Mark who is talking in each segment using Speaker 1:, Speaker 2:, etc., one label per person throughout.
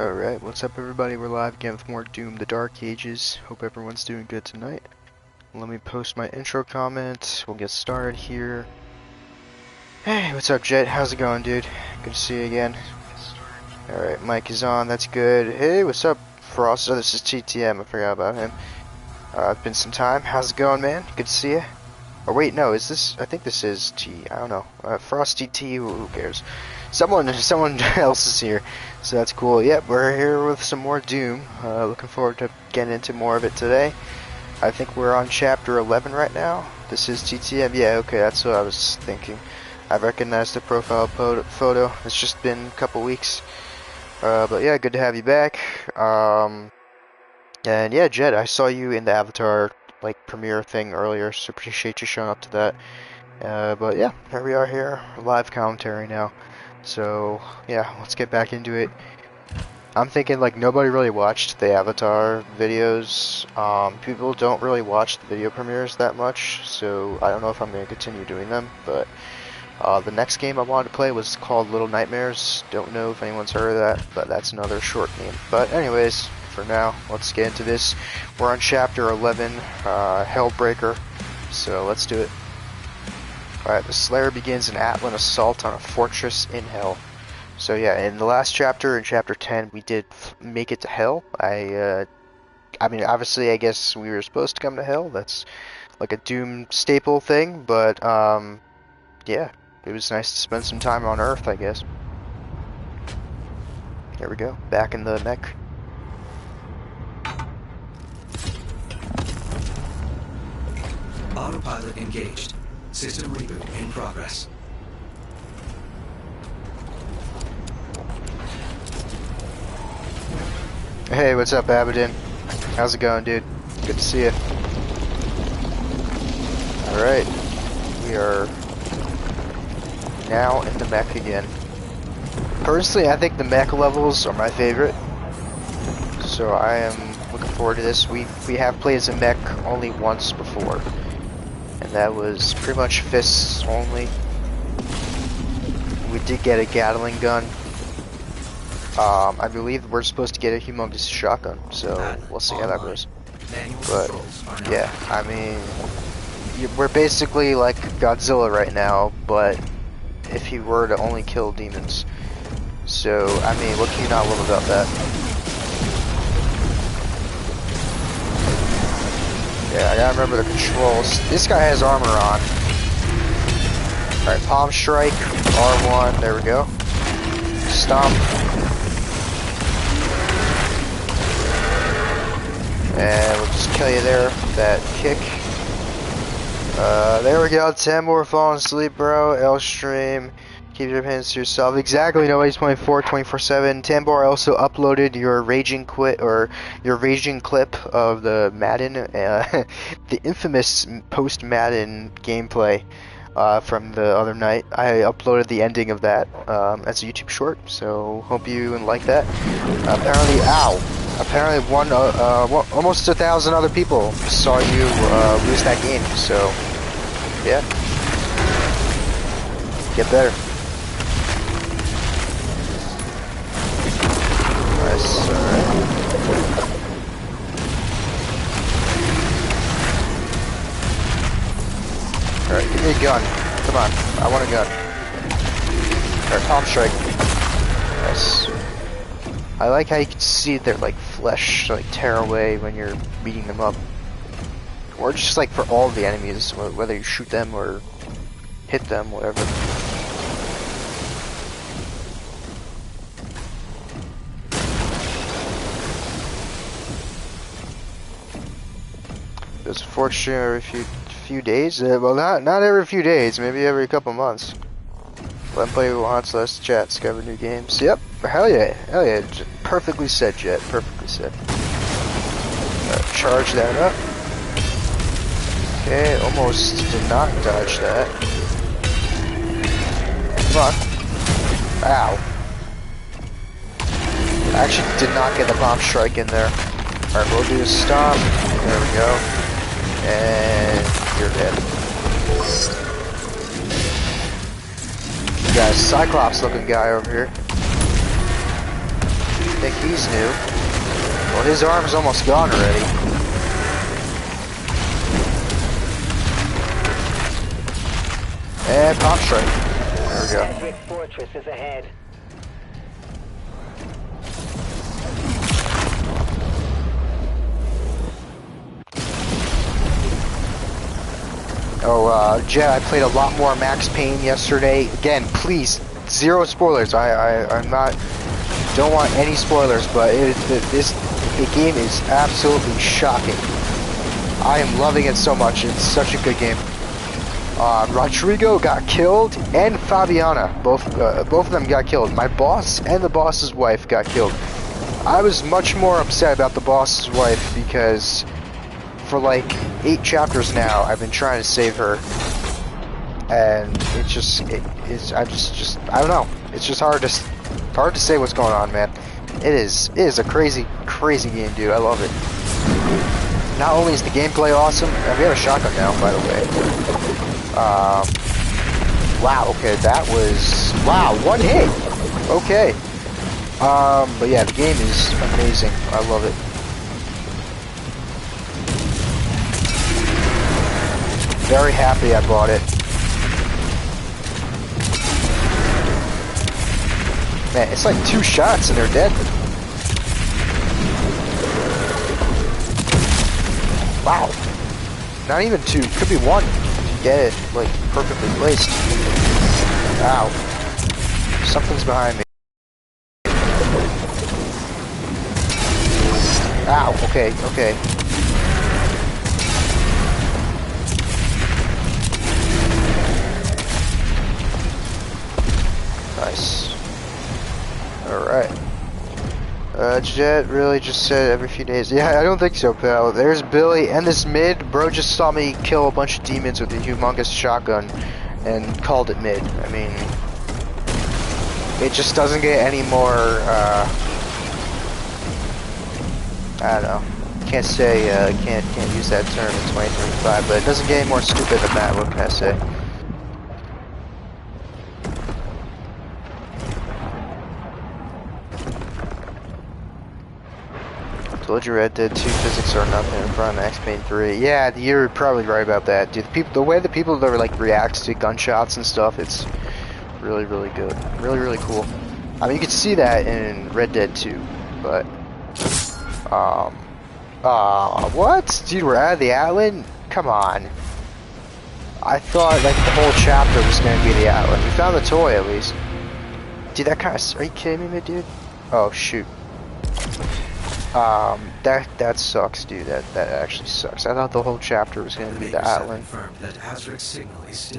Speaker 1: Alright, what's up everybody? We're live again with more Doom the Dark Ages. Hope everyone's doing good tonight. Let me post my intro comment. We'll get started here. Hey, what's up Jet? How's it going, dude? Good to see you again. Alright, mic is on, that's good. Hey, what's up Frost? Oh, this is TTM, I forgot about him. It's been some time. How's it going, man? Good to see you. Or wait, no, is this? I think this is T. I don't know. Frosty T. Who cares? Someone else is here, so that's cool. Yep, we're here with some more Doom. Looking forward to getting into more of it today. I think we're on chapter 11 right now. This is TTM. Yeah, okay, that's what I was thinking. I recognized the profile photo. It's just been a couple weeks, but yeah, good to have you back. And yeah, Jed, I saw you in the Avatar premiere thing earlier, so appreciate you showing up to that. But yeah, here we are here, live commentary now. So yeah, let's get back into it. I'm thinking nobody really watched the Avatar videos. People don't really watch the video premieres that much, so I don't know if I'm going to continue doing them. But the next game I wanted to play was called Little Nightmares. Don't know if anyone's heard of that, but that's another short game. But anyways, for now, let's get into this. We're on chapter 11, Hellbreaker, so let's do it. Alright, the Slayer begins an Atlan assault on a fortress in Hell. So yeah, in the last chapter, in chapter 10, we did make it to Hell. I mean, obviously, I guess we were supposed to come to Hell. That's like a Doom staple thing, but yeah, it was nice to spend some time on Earth, I guess. There we go, back in the mech.
Speaker 2: Autopilot engaged. System reboot in progress.
Speaker 1: Hey, what's up, Abaddon? How's it going, dude? Good to see you. Alright, we are now in the mech again. Personally, I think the mech levels are my favorite, so I am looking forward to this. We have played as a mech only once before, and that was pretty much fists only. We did get a Gatling gun. I believe we're supposed to get a humongous shotgun, so we'll see how that goes. But yeah, I mean, we're basically like Godzilla right now, but if he were to only kill demons. So, I mean, what can you not love about that? Yeah, I gotta remember the controls. This guy has armor on. Alright, Palm Strike, R1, there we go. Stomp. And we'll just kill you there with that kick. There we go, Tambor falling asleep, bro. L-Stream. Keep your hands to yourself. Exactly, nobody's playing 24/7. Tambor also uploaded your raging clip of the Madden, the infamous post-Madden gameplay from the other night. I uploaded the ending of that as a YouTube short, so hope you like that. Apparently, apparently almost 1,000 other people saw you lose that game. So yeah, get better. Nice, alright. Alright, give me a gun. Come on, I want a gun. Alright, Palm Strike. Nice. I like how you can see their flesh tear away when you're beating them up. Or just for all the enemies, whether you shoot them or hit them, whatever. There's a fortune every few days. Well, not every few days. Maybe every couple months. Let him play who wants. Let's chat. Discover new games. Yep. Hell yeah. Hell yeah. Perfectly said, Jet. Perfectly said. Charge that up. Okay. Almost did not dodge that. Come on. Ow. I actually did not get the Bomb Strike in there. Alright, we'll do a stomp. There we go. And you're dead. We got a Cyclops looking guy over here. think he's new. Well, his arm's almost gone already. And pop strike. There we go.
Speaker 3: Sedgwick Fortress is ahead.
Speaker 1: Oh, Jet, I played a lot more Max Payne yesterday. Again, please, zero spoilers. I'm not, don't want any spoilers, but the game is absolutely shocking. I am loving it so much. It's such a good game. Rodrigo got killed, and Fabiana, both of them got killed. My boss and the boss's wife got killed. I was much more upset about the boss's wife because for like 8 chapters now, I've been trying to save her, and I don't know. It's just hard to say what's going on, man. It is a crazy game, dude. I love it. Not only is the gameplay awesome, and we have a shotgun now, by the way. Wow. Okay, that was one hit. Okay. But yeah, the game is amazing. I love it. Very happy I bought it. Man, it's like 2 shots and they're dead. Wow. Not even 2. Could be 1. If you get it, like, perfectly placed. Ow. Something's behind me. Ow. Okay. Nice. Alright. Jet really just said every few days. Yeah, I don't think so, pal. There's Billy and this mid. Bro just saw me kill a bunch of demons with a humongous shotgun and called it mid. I mean, it just doesn't get any more, I don't know. Can't say, can't use that term in 2025, but it doesn't get any more stupid than that, what can I say? Told you Red Dead 2 physics are nothing in front of Max Payne 3. Yeah, you're probably right about that, dude. The way the people that like reacts to gunshots and stuff, it's really good. Really cool. I mean, you can see that in Red Dead 2, but what? Dude, we're out of the Atlan? Come on. I thought like the whole chapter was gonna be the Atlan. We found the toy at least. Dude, that kind of, are you kidding me, dude? Oh shoot. That sucks, dude. That actually sucks. I thought the whole chapter was gonna be the Atlan.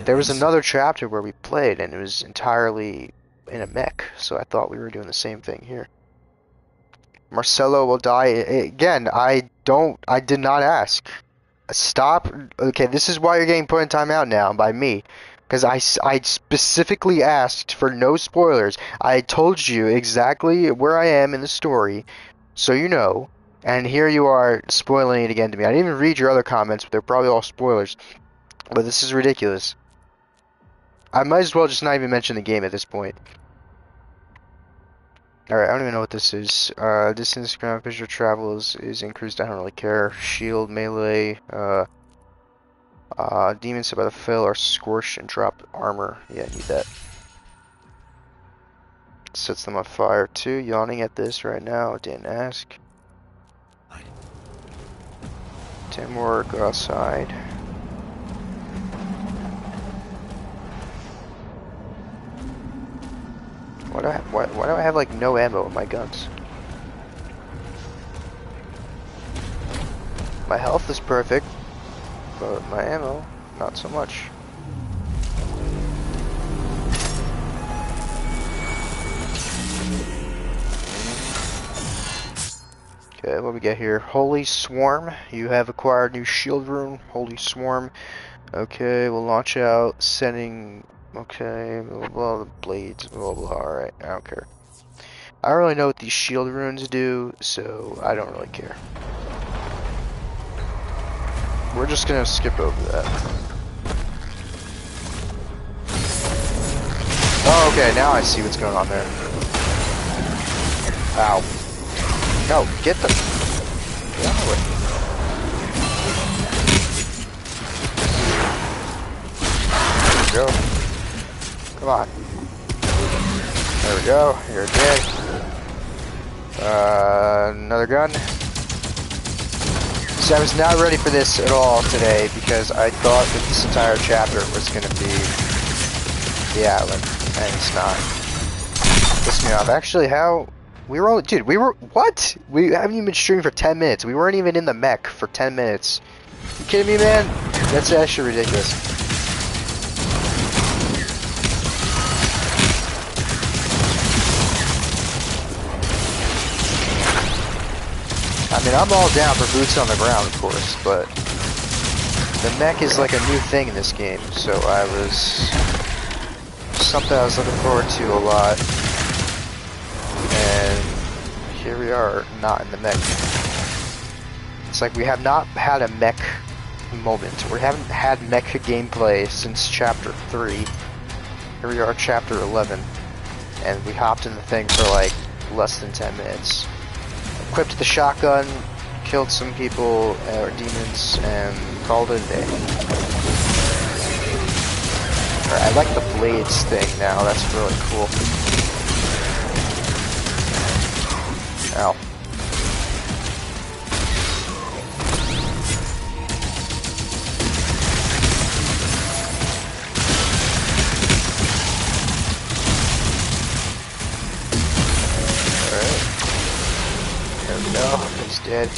Speaker 1: There was another chapter where we played, and it was entirely in a mech. So I thought we were doing the same thing here. Marcelo will die again. I did not ask. Stop. Okay, this is why you're getting put in timeout now by me. Because I specifically asked for no spoilers. I told you exactly where I am in the story. So you know, and here you are spoiling it again to me. I didn't even read your other comments, but they're probably all spoilers. But this is ridiculous. I might as well just not even mention the game at this point. Alright, I don't even know what this is. Distance, ground, visual travel is increased. I don't really care. Shield, melee, demons hit by the fill are scorched and drop armor. Yeah, I need that. Sets them on fire too. Yawning at this right now. Didn't ask. 10 more. Go outside. Why do I have like no ammo in my guns? My health is perfect, but my ammo, not so much. Okay, what we get here? Holy Swarm. You have acquired new shield rune. Holy Swarm. Okay, we'll launch out. Setting. Okay, blah blah, the blades. Blah blah. Alright, I don't care. I don't really know what these shield runes do, so I don't really care. We're just gonna skip over that. Oh, okay, now I see what's going on there. Ow. No, get the... Get out of the way. There we go. Come on. There we go. You're dead. Another gun. So I was not ready for this at all today because I thought that this entire chapter was going to be the Atlan, and it's not. Pissed me off. Actually, how... We were only... Dude, we were... What? We haven't even been streaming for 10 minutes. We weren't even in the mech for 10 minutes. You kidding me, man? That's actually ridiculous. I mean, I'm all down for boots on the ground, of course, but the mech is like a new thing in this game, so I was... something I was looking forward to a lot. And here we are, not in the mech. It's like we have not had a mech moment. We haven't had mech gameplay since chapter 3. Here we are, chapter 11. And we hopped in the thing for like less than 10 minutes. Equipped the shotgun, killed some people, or demons, and called it a day. Alright, I like the blades thing now, that's really cool. Ow. No, he's dead.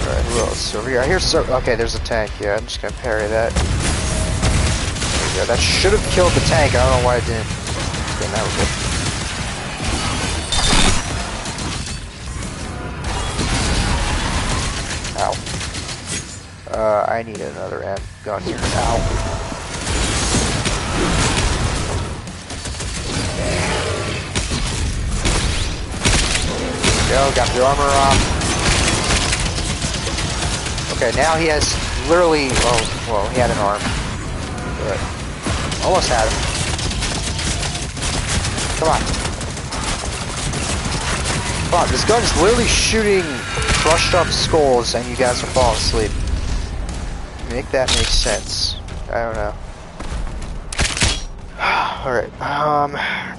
Speaker 1: Alright, who else? Over here. Here's okay, there's a tank. Yeah, I'm just gonna parry that. There we go. That should have killed the tank. I don't know why it didn't. Okay, now we're good. I need another amp gun here. Ow. There we go, got the armor off. Okay, now he has literally, well, he had an arm. But almost had him. Come on. Come on, this gun is literally shooting crushed up skulls and you guys are falling asleep. Make that make sense. I don't know. Alright,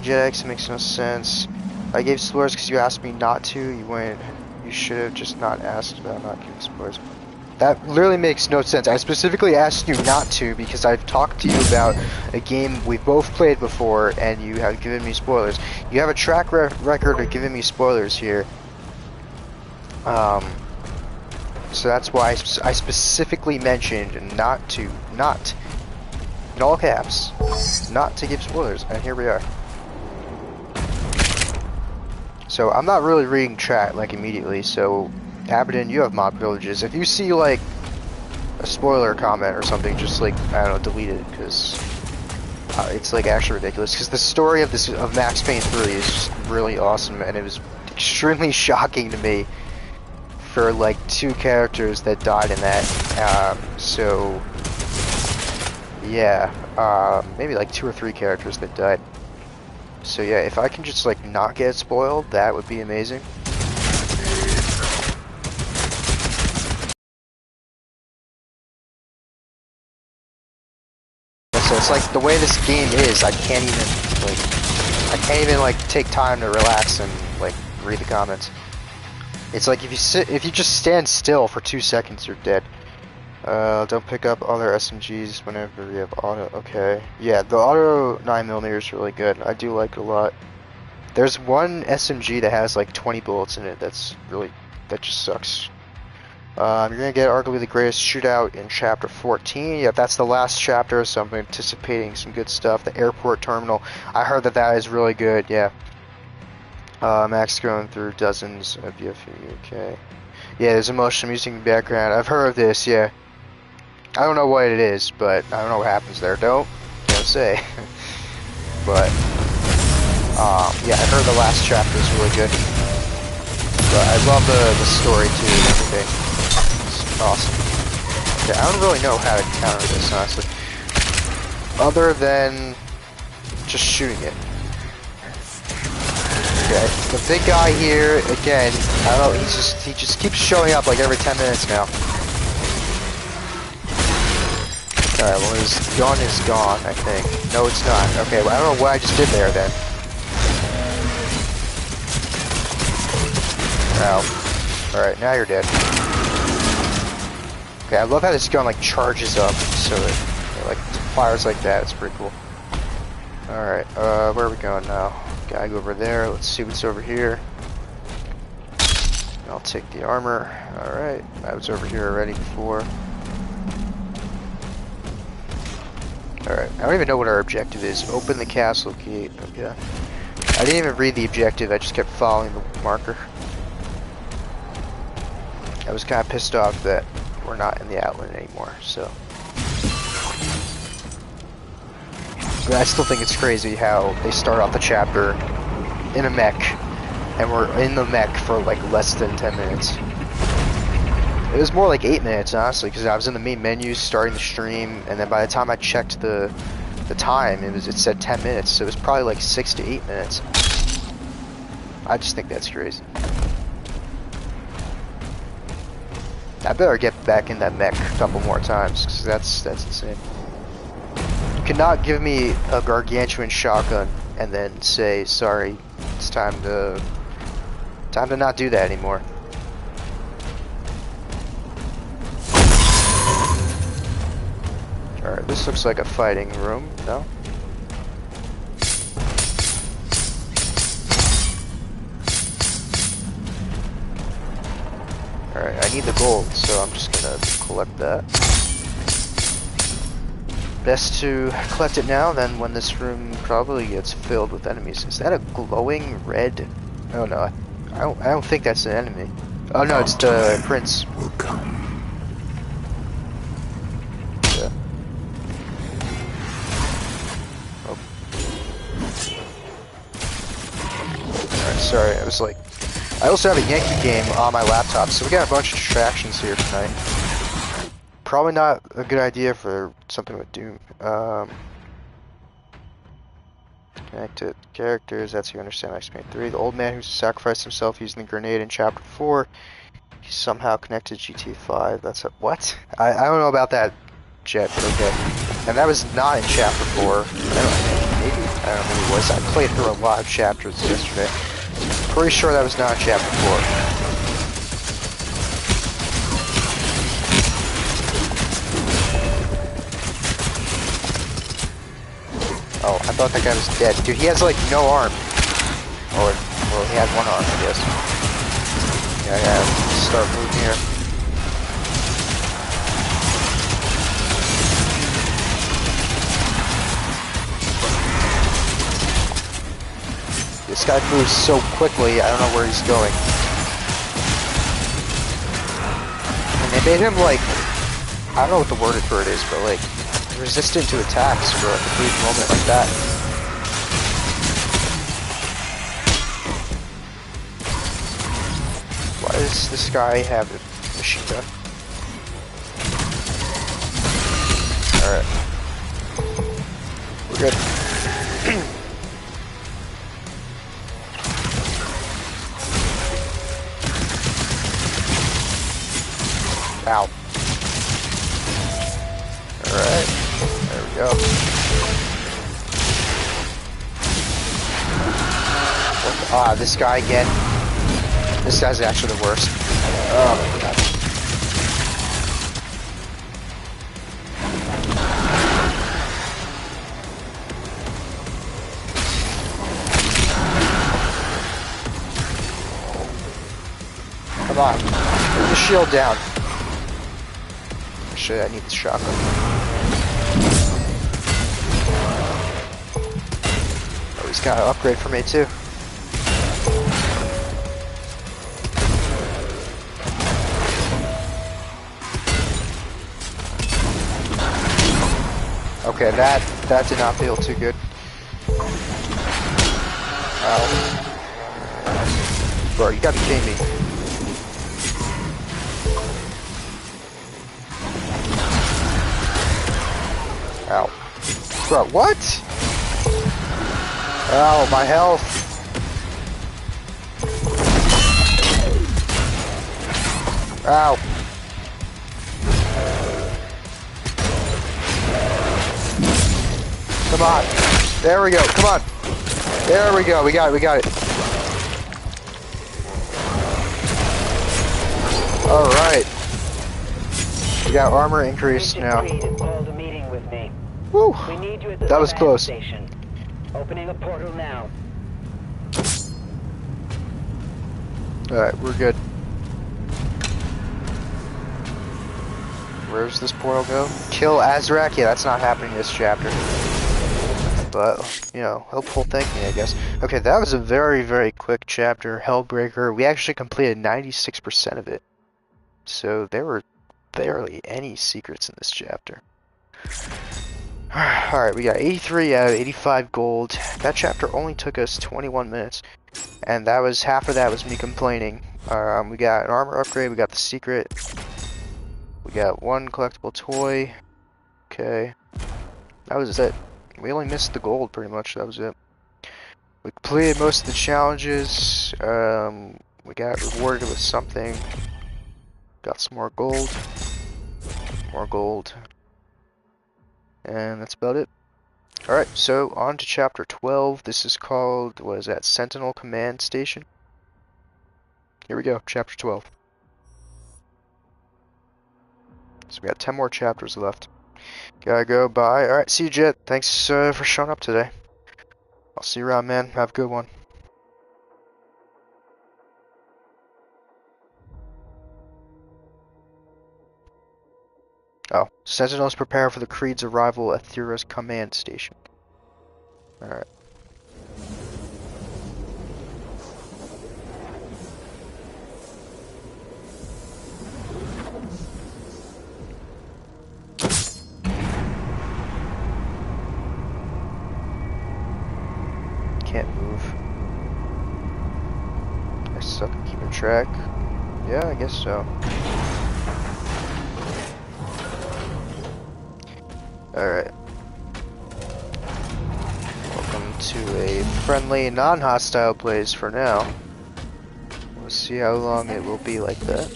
Speaker 1: JetX makes no sense. I gave spoilers because you asked me not to. You should have just not asked about not giving spoilers. That literally makes no sense. I specifically asked you not to because I've talked to you about a game we've both played before and you have given me spoilers. You have a track record of giving me spoilers here. So that's why I specifically mentioned not, in all caps, not to give spoilers, and here we are. So I'm not really reading chat like immediately, so Abaddon, you have mod privileges. If you see like a spoiler comment or something, just like, I don't know, delete it, because it's like actually ridiculous, because the story of Max Payne 3 is just really awesome, and it was extremely shocking to me for like 2 characters that died in that, so yeah, maybe like 2 or 3 characters that died. So yeah, if I can just like not get spoiled, that would be amazing. So it's like the way this game is, I can't even take time to relax and like read the comments. It's like if you just stand still for 2 seconds, you're dead. Don't pick up other SMGs whenever you have auto. Okay, yeah, the auto 9mm is really good. I do like it a lot. There's one SMG that has like 20 bullets in it. That just sucks. You're gonna get arguably the greatest shootout in chapter 14. Yeah, that's the last chapter, so I'm anticipating some good stuff. The airport terminal. I heard that is really good. Yeah. Max going through dozens of UFO. Okay. Yeah, there's a motion music in the background. I've heard of this. Yeah. I don't know what it is, but I don't know what happens there. Don't say. But yeah, I heard the last chapter is really good. But I love the story too and everything. It's awesome. Okay, I don't really know how to counter this, honestly. Other than just shooting it. Okay, the big guy here, again, I don't know, he just keeps showing up like every 10 minutes now. Alright, well his gun is gone, I think. No, it's not. Okay, well, I don't know what I just did there then. Ow. Alright, now you're dead. Okay, I love how this gun like charges up, so it like fires like that. It's pretty cool. Alright, where are we going now? Gotta go over there. Let's see what's over here. I'll take the armor. Alright, I was over here already before. Alright, I don't even know what our objective is. Open the castle gate. Okay. I didn't even read the objective, I just kept following the marker. I was kind of pissed off that we're not in the Outland anymore, so. But I still think it's crazy how they start off the chapter in a mech, and we're in the mech for like less than 10 minutes. It was more like 8 minutes, honestly, because I was in the main menu starting the stream, and then by the time I checked the time, it said 10 minutes, so it was probably like 6 to 8 minutes. I just think that's crazy. I better get back in that mech a couple more times, because that's insane. You cannot give me a gargantuan shotgun and then say, sorry, it's time to not do that anymore. Alright, this looks like a fighting room, no? Alright, I need the gold, so I'm just gonna collect that. Best to collect it now, then when this room probably gets filled with enemies. Is that a glowing red? Oh no, I don't think that's an enemy. Oh no, it's the prince.
Speaker 3: Will come.
Speaker 1: Yeah. Oh. Alright, sorry, I was like... I also have a Yankee game on my laptop, so we got a bunch of distractions here tonight. Probably not a good idea for something with Doom. Connected characters, that's how you understand XP 3. The old man who sacrificed himself using the grenade in chapter 4. He's somehow connected to GTA 5. That's a what? I don't know about that, Jet, but okay. And that was not in chapter 4. I don't know who it was. I played through a lot of chapters yesterday. Pretty sure that was not in chapter 4. Oh, I thought that guy was dead. Dude, he has like no arm. Or, well, he had one arm, I guess. Yeah, I gotta start moving here. This guy moves so quickly, I don't know where he's going. And they made him like, I don't know what the word for it is, but like, resistant to attacks for like a brief moment like that. Why does this guy have a machine gun? Alright. We're good. Ow. Alright. There we go. Ah, this guy again. This guy's actually the worst. Oh my god. Come on. Put the shield down. Shit, I need the shotgun. Oh, he's got an upgrade for me too. Okay, that did not feel too good. Bro, you gotta be kidding me. Ow. Bro, what? Ow, my health. Ow. Come on. There we go. Come on. There we go. We got it. We got it. Alright. We got armor increase now. Woo! That was close.
Speaker 3: Opening a portal now.
Speaker 1: Alright, we're good. Where's this portal go? Kill Azrak? Yeah, that's not happening this chapter. But, you know, helpful thinking, I guess. Okay, that was a very, very quick chapter. Hellbreaker. We actually completed 96% of it. So there were barely any secrets in this chapter. Alright, we got 83 out of 85 gold. That chapter only took us 21 minutes. And that was, half of that was me complaining. We got an armor upgrade, we got the secret. We got one collectible toy. Okay. That was it. We only missed the gold pretty much, that was it. We completed most of the challenges. We got rewarded with something. Got some more gold. More gold. And that's about it. Alright, so on to chapter 12. This is called, what is that, Sentinel Command Station? Here we go, chapter 12. So we got 10 more chapters left. Gotta go, bye. Alright, see you, Jet. Thanks for showing up today. I'll see you around, man. Have a good one. Oh, Sentinels prepare for the Creed's arrival at Thera's command station. Alright. Can't move. I suck at keeping track. Yeah, I guess so. Alright. Welcome to a friendly, non-hostile place for now. We'll see how long it will be like that.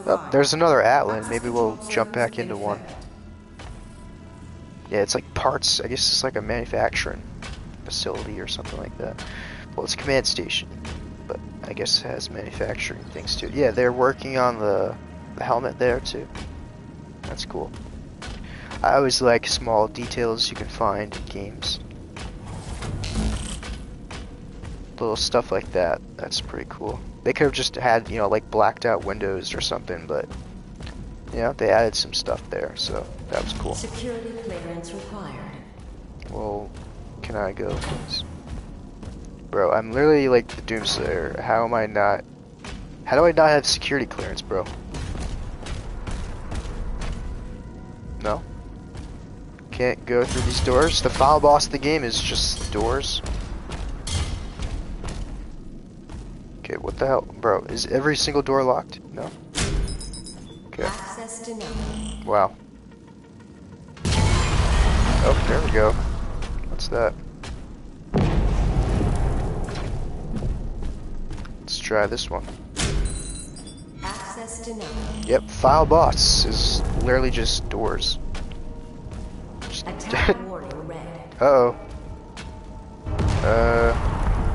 Speaker 1: Oh, there's another Atlan. Maybe we'll jump back into one. Yeah, it's like parts. I guess it's like a manufacturing facility or something like that. Well, it's a command station, but I guess it has manufacturing things too. Yeah, they're working on the helmet there too. That's cool. I always like small details you can find in games. Little stuff like that. That's pretty cool. They could have just had, you know, like blacked out windows or something, but you know, they added some stuff there, so that was cool.
Speaker 4: Security clearance required.
Speaker 1: Well, can I go, please? Bro, I'm literally like the Doomslayer. How do I not have security clearance, bro? No? Can't go through these doors? The final boss of the game is just doors? Okay, what the hell? Bro, is every single door locked? No? Okay.
Speaker 4: Access denied.
Speaker 1: Wow. Oh, there we go. What's that? Let's try this one.
Speaker 4: Access denied.
Speaker 1: Yep, file boss is literally just doors.
Speaker 4: Attack warning red.
Speaker 1: Uh-oh.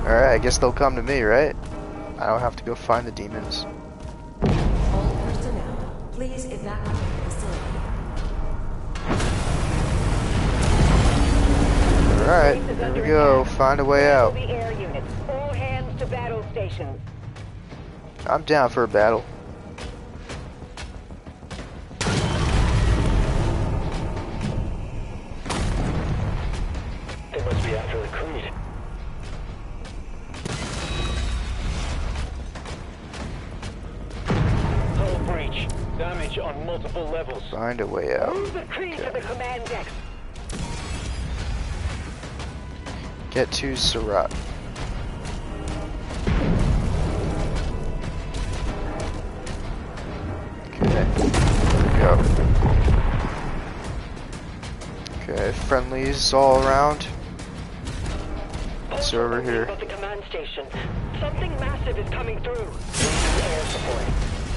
Speaker 1: Alright, I guess they'll come to me, right? I don't have to go find the demons.
Speaker 4: All personnel, please evacuate the facility.
Speaker 1: Alright, there we go. Find a way out.
Speaker 3: Air units. All hands to battle stations.
Speaker 1: I'm down for a battle.
Speaker 3: They must be after the Creed. Hull breach. Damage on multiple levels.
Speaker 1: Find a way out.
Speaker 3: Move the Creed to the command deck.
Speaker 1: Get to Surat. Okay, there we go. friendlies all around. What's over here?
Speaker 3: At the command station. Something massive is coming through. Air support.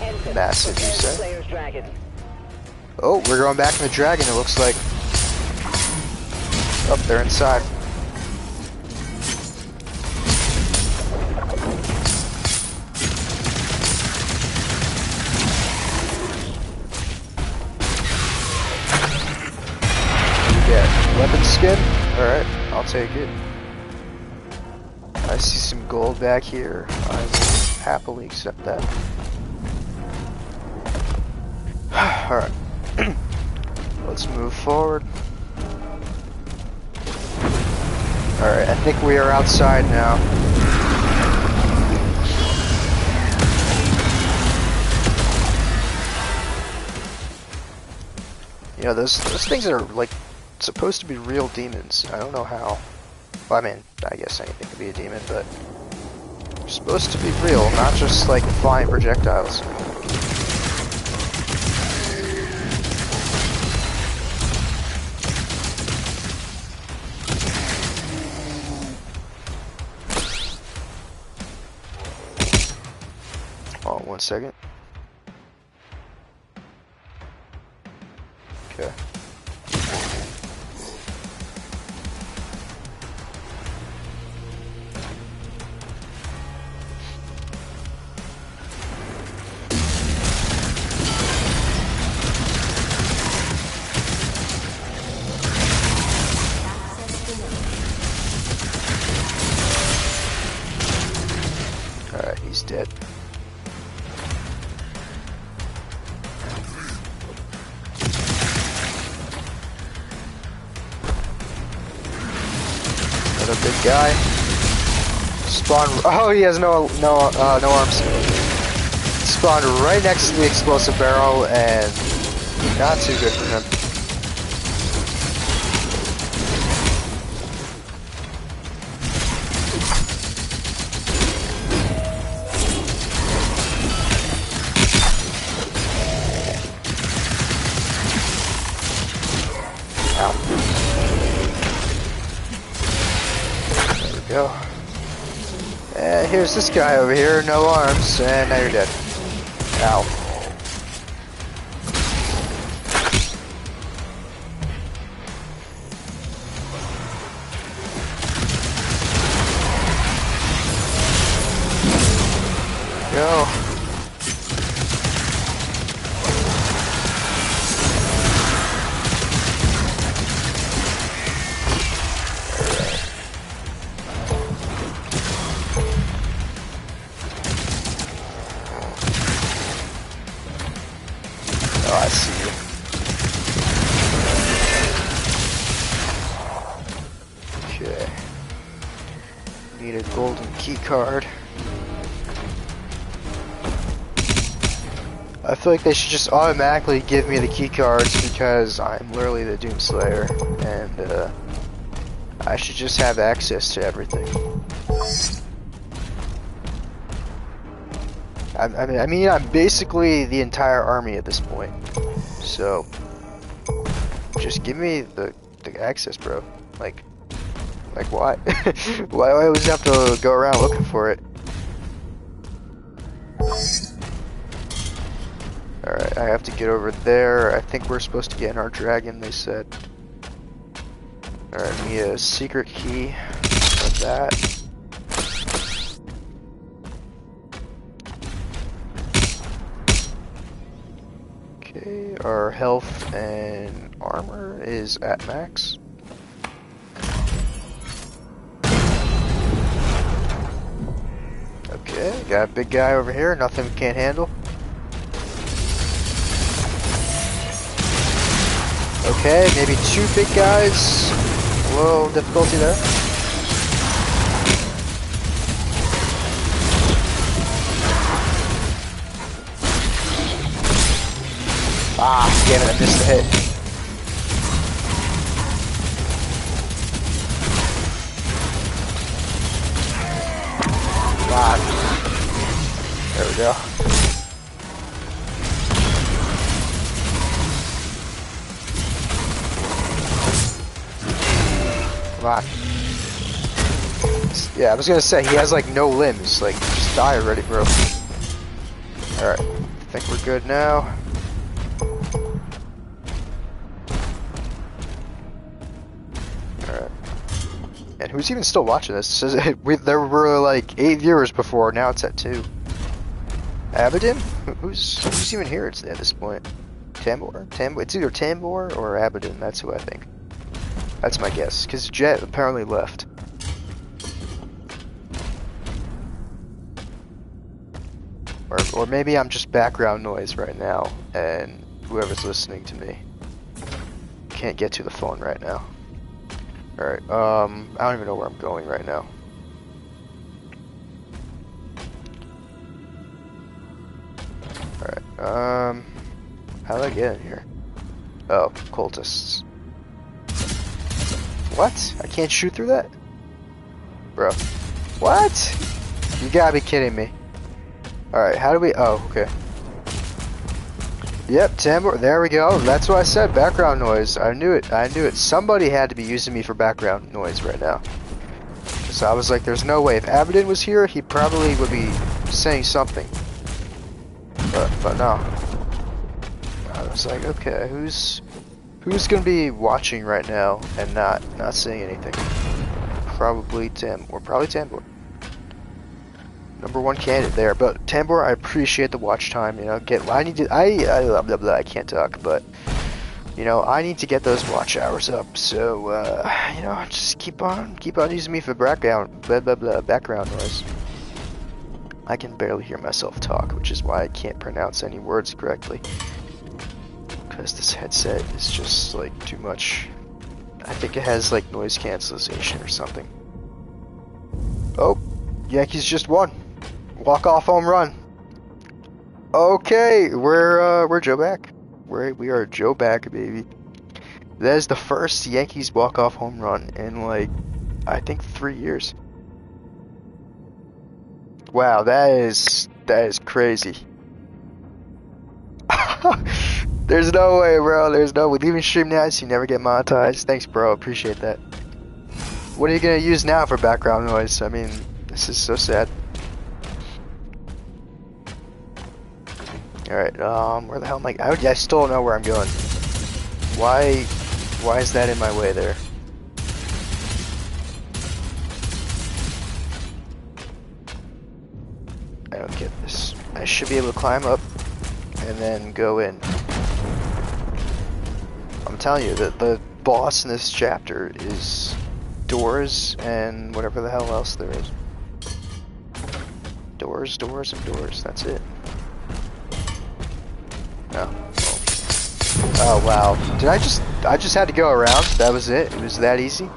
Speaker 3: Ensign,
Speaker 1: Massive, you
Speaker 3: prepare the
Speaker 1: say?
Speaker 3: Slayer's Dragon.
Speaker 1: Oh, we're going back in the Dragon, it looks like. Oh, they're inside. Yeah, weapon skin? Alright, I'll take it. I see some gold back here. I will happily accept that. Alright. Let's move forward. Alright, I think we are outside now. You know, those things are like supposed to be real demons. I don't know how. Well, I mean, I guess anything could be a demon, but they're supposed to be real, not just like flying projectiles. Oh, 1 second. Okay. Alright, he's dead. Another big guy. Spawn. Oh, he has no arms. Spawned right next to the explosive barrel, and not too good for him. Go. And here's this guy over here, no arms, and now you're dead. Ow. Go. Oh, I see you. Okay. Need a golden key card. I feel like they should just automatically give me the key cards because I'm literally the Doomslayer, and I should just have access to everything. I mean, I'm basically the entire army at this point. So, just give me the access, bro. Like why? Why do I always have to go around looking for it? Alright, I have to get over there. I think we're supposed to get in our dragon, they said. Alright, need a secret key of that. Okay, our health and armor is at max. Okay, got a big guy over here, nothing we can't handle. Okay, maybe 2 big guys. A little difficulty there. Ah, damn it, I missed the hit. Come on. There we go. Come on. Yeah, I was gonna say, he has like no limbs. Like, just die already, bro. Alright, I think we're good now. Alright. And who's even still watching this? It says there were like 8 viewers before, now it's at 2. Abaddon? Who's even here at this point? Tambor? It's either Tambor or Abaddon, that's who I think. That's my guess, because Jet apparently left. Or maybe I'm just background noise right now, and whoever's listening to me can't get to the phone right now. Alright, I don't even know where I'm going right now. Alright, how do I get in here? Oh, cultists. What? I can't shoot through that? Bro. What? You gotta be kidding me. Alright, how do we... Oh, okay. Yep, Tambor, there we go. That's what I said, background noise. I knew it, I knew it. Somebody had to be using me for background noise right now. So I was like, there's no way. If Abaddon was here, he probably would be saying something. But no. I was like, okay, who's gonna be watching right now and not saying anything? Probably Tambor. #1 candidate there, but Tambor, I appreciate the watch time. You know, I can't talk, but you know, I need to get those watch hours up. So you know, just keep on using me for background noise. I can barely hear myself talk, which is why I can't pronounce any words correctly. Because this headset is just like too much. I think it has like noise cancellation or something. Oh, Yankees just won. Walk-off home run. Okay, we're Joe back. We are Joe back, baby. That is the first Yankees walk-off home run in like I think 3 years. Wow, that is crazy. There's no way, bro. There's no way. Leaving stream now so you never get monetized. Thanks, bro. Appreciate that. What are you gonna use now for background noise? I mean, this is so sad. Alright, where the hell am I? I still don't know where I'm going. Why is that in my way there? I don't get this. I should be able to climb up and then go in. I'm telling you that the boss in this chapter is doors and whatever the hell else there is. Doors, and doors. That's it. Oh. Oh wow. I just had to go around. That was it. It was that easy.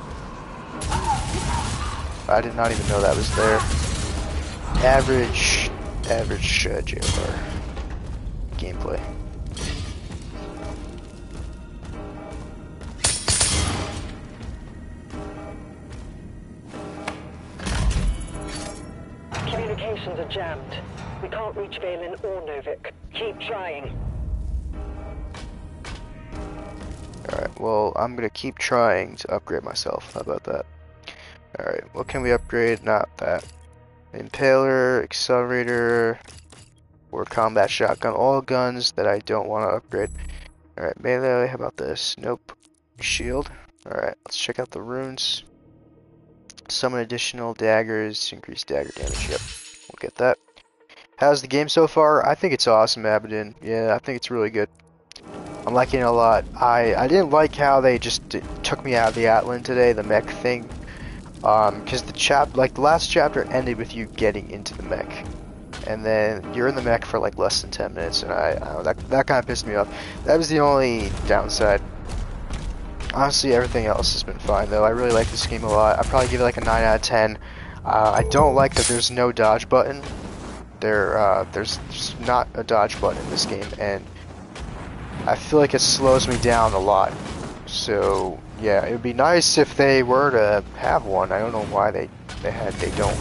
Speaker 1: I did not even know that was there. Average JLR gameplay.
Speaker 3: Communications are jammed. We can't reach Valen or Novik. Keep trying.
Speaker 1: Alright, well, I'm gonna keep trying to upgrade myself. How about that? Alright, what can we upgrade? Not that. Impaler, accelerator, or combat shotgun. All guns that I don't want to upgrade. Alright, melee, how about this? Nope. Shield. Alright, let's check out the runes. Summon additional daggers, increase dagger damage. Yep, we'll get that. How's the game so far? I think it's awesome, Abaddon. Yeah, I think it's really good. I'm liking it a lot. I didn't like how they just took me out of the Atlan today, the mech thing. Because the last chapter ended with you getting into the mech. And then you're in the mech for like less than 10 minutes, and I don't know, that kind of pissed me off. That was the only downside. Honestly, everything else has been fine, though. I really like this game a lot. I'd probably give it like a 9 out of 10. I don't like that there's no dodge button. There's just not a dodge button in this game, and I feel like it slows me down a lot. So yeah, it would be nice if they were to have one. I don't know why they don't.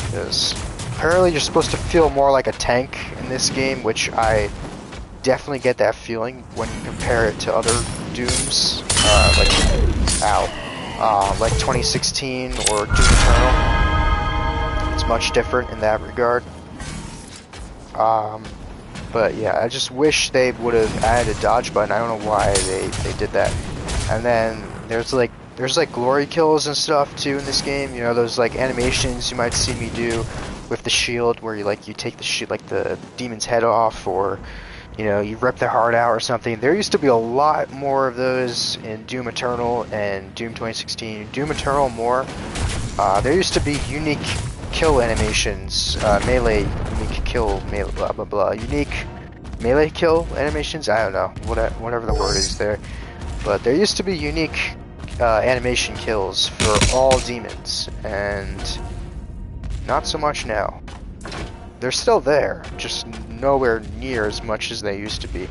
Speaker 1: Because apparently you're supposed to feel more like a tank in this game, which I definitely get that feeling when you compare it to other Dooms. Ow. like 2016 or Doom Eternal. It's much different in that regard. But yeah, I just wish they would have added a dodge button. I don't know why they did that. And then there's like glory kills and stuff too in this game. You know, those like animations you might see me do with the shield, where you take the shield, like the demon's head off, or you know, you rip their heart out or something. There used to be a lot more of those in Doom Eternal and Doom 2016. Doom Eternal more. There used to be unique kill animations, melee unique kill, melee, blah blah blah, unique melee kill animations. I don't know, whatever the word is there. But there used to be unique animation kills for all demons, and not so much now. They're still there, just nowhere near as much as they used to be.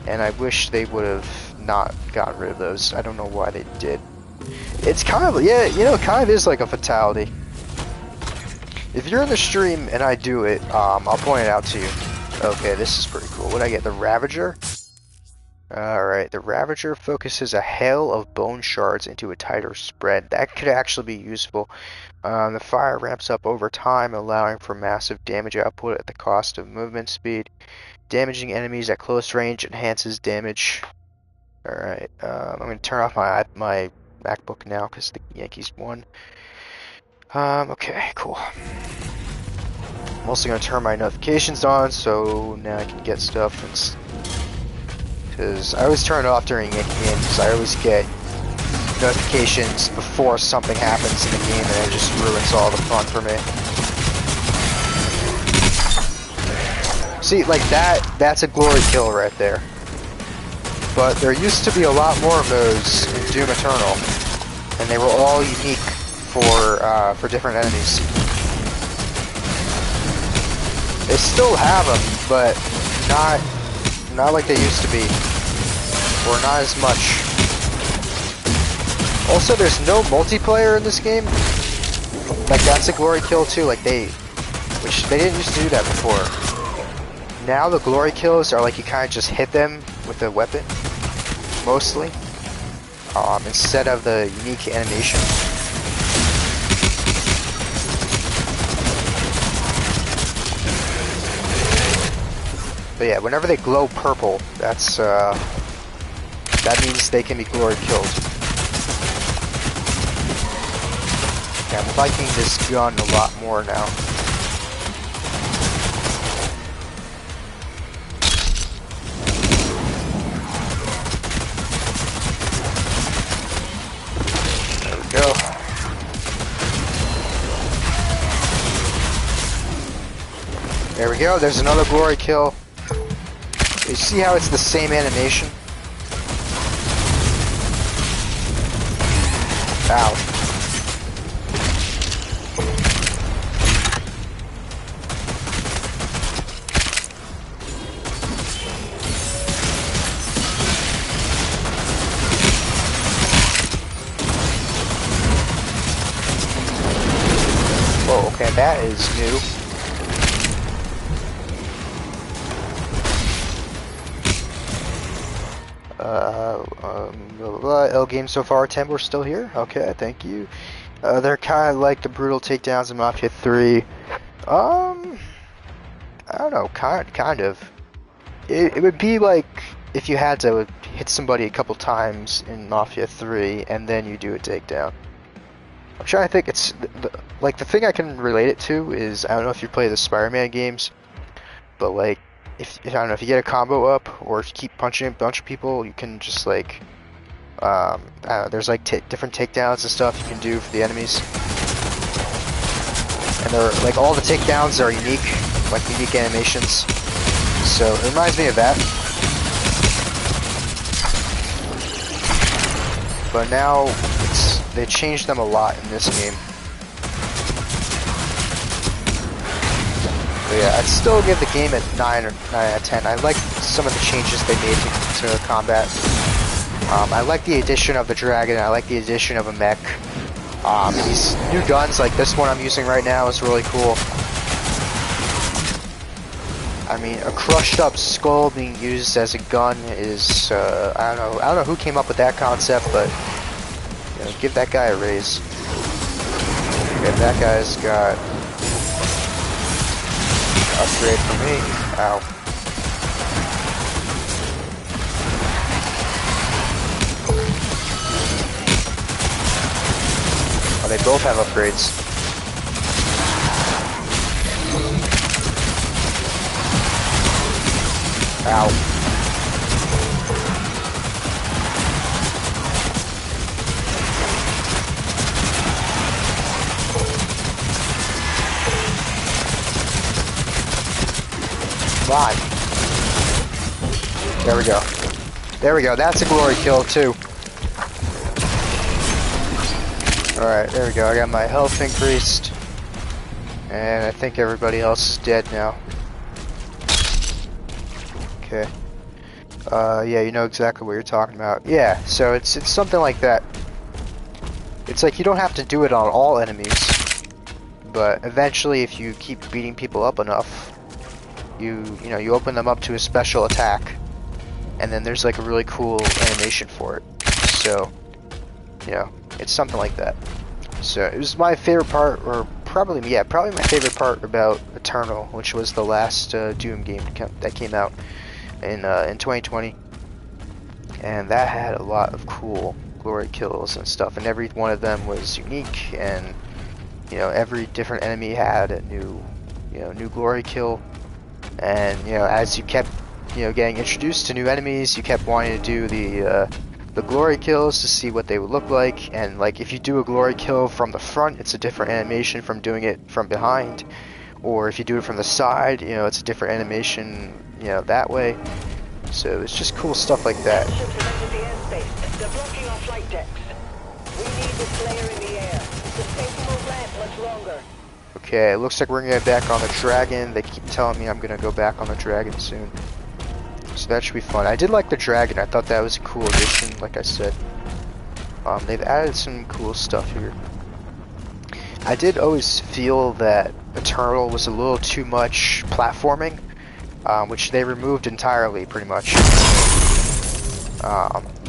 Speaker 1: And I wish they would have not got rid of those. I don't know why they did. It's kind of, yeah, you know, it kind of is like a fatality. If you're in the stream and I do it, I'll point it out to you. Okay, this is pretty cool. What'd I get? The Ravager? Alright, the Ravager focuses a hail of bone shards into a tighter spread. That could actually be useful. The fire ramps up over time, allowing for massive damage output at the cost of movement speed. Damaging enemies at close range enhances damage. Alright, I'm going to turn off my MacBook now because the Yankees won. Okay, cool. I'm also going to turn my notifications on so now I can get stuff and because I always turn it off during Yankee games because I always get notifications before something happens in the game and it just ruins all the fun for me. See, like that's a glory kill right there. But there used to be a lot more of those in Doom Eternal, and they were all unique for different enemies. They still have them, but not like they used to be, or not as much. Also, there's no multiplayer in this game. Like that's a glory kill too. Like which they didn't used to do that before. Now the glory kills are like you kind of just hit them with a weapon, mostly, instead of the unique animation. But yeah, whenever they glow purple, that's that means they can be glory killed. Yeah, I'm liking this gun a lot more now. There we go. There we go, there's another glory kill. You see how it's the same animation? Ow. Whoa, okay, that is new. L game so far, 10, we're still here? Okay, thank you. They're kind of like the brutal takedowns in Mafia 3. I don't know, kind of. It would be like if you had to hit somebody a couple times in Mafia 3 and then you do a takedown. I'm trying to think, it's like the thing I can relate it to is, I don't know if you play the Spider-Man games, but like, if I don't know, if you get a combo up, or if you keep punching a bunch of people, you can just like, I don't know, there's like different takedowns and stuff you can do for the enemies. And they're, like, all the takedowns are unique, like unique animations. So, it reminds me of that. But now, they changed them a lot in this game. But yeah, I'd still give the game a 9 out of 10. I like some of the changes they made to combat. I like the addition of the dragon, I like the addition of a mech. These new guns, like this one I'm using right now, is really cool. I mean, a crushed up skull being used as a gun is, I don't know who came up with that concept, but you know, know, give that guy a raise. Okay, that guy's got upgrade for me. Ow. Oh, they both have upgrades. Ow. Come on. There we go. There we go. That's a glory kill too. Alright, there we go. I got my health increased. And I think everybody else is dead now. Okay. Yeah, you know exactly what you're talking about. Yeah, so it's something like that. It's like you don't have to do it on all enemies. But eventually, if you keep beating people up enough, you open them up to a special attack. And then there's like a really cool animation for it. So, you know, it's something like that. So it was my favorite part, or probably my favorite part about Eternal, which was the last Doom game that came out in 2020, and that had a lot of cool glory kills and stuff, and every one of them was unique, and you know, every different enemy had a new glory kill, and you know, as you kept getting introduced to new enemies, you kept wanting to do the glory kills to see what they would look like. And like, if you do a glory kill from the front, it's a different animation from doing it from behind, or if you do it from the side, you know, it's a different animation, you know, that way. So it's just cool stuff like that.
Speaker 3: Ships have entered the airspace. They're blocking our flight decks. We need this layer in the air. The space won't last much longer.
Speaker 1: Okay, it looks like we're gonna get back on the Dragon. They keep telling me I'm gonna go back on the Dragon soon. So that should be fun. I did like the Dragon. I thought that was a cool addition, like I said. They've added some cool stuff here. I did always feel that Eternal was a little too much platforming, which they removed entirely, pretty much.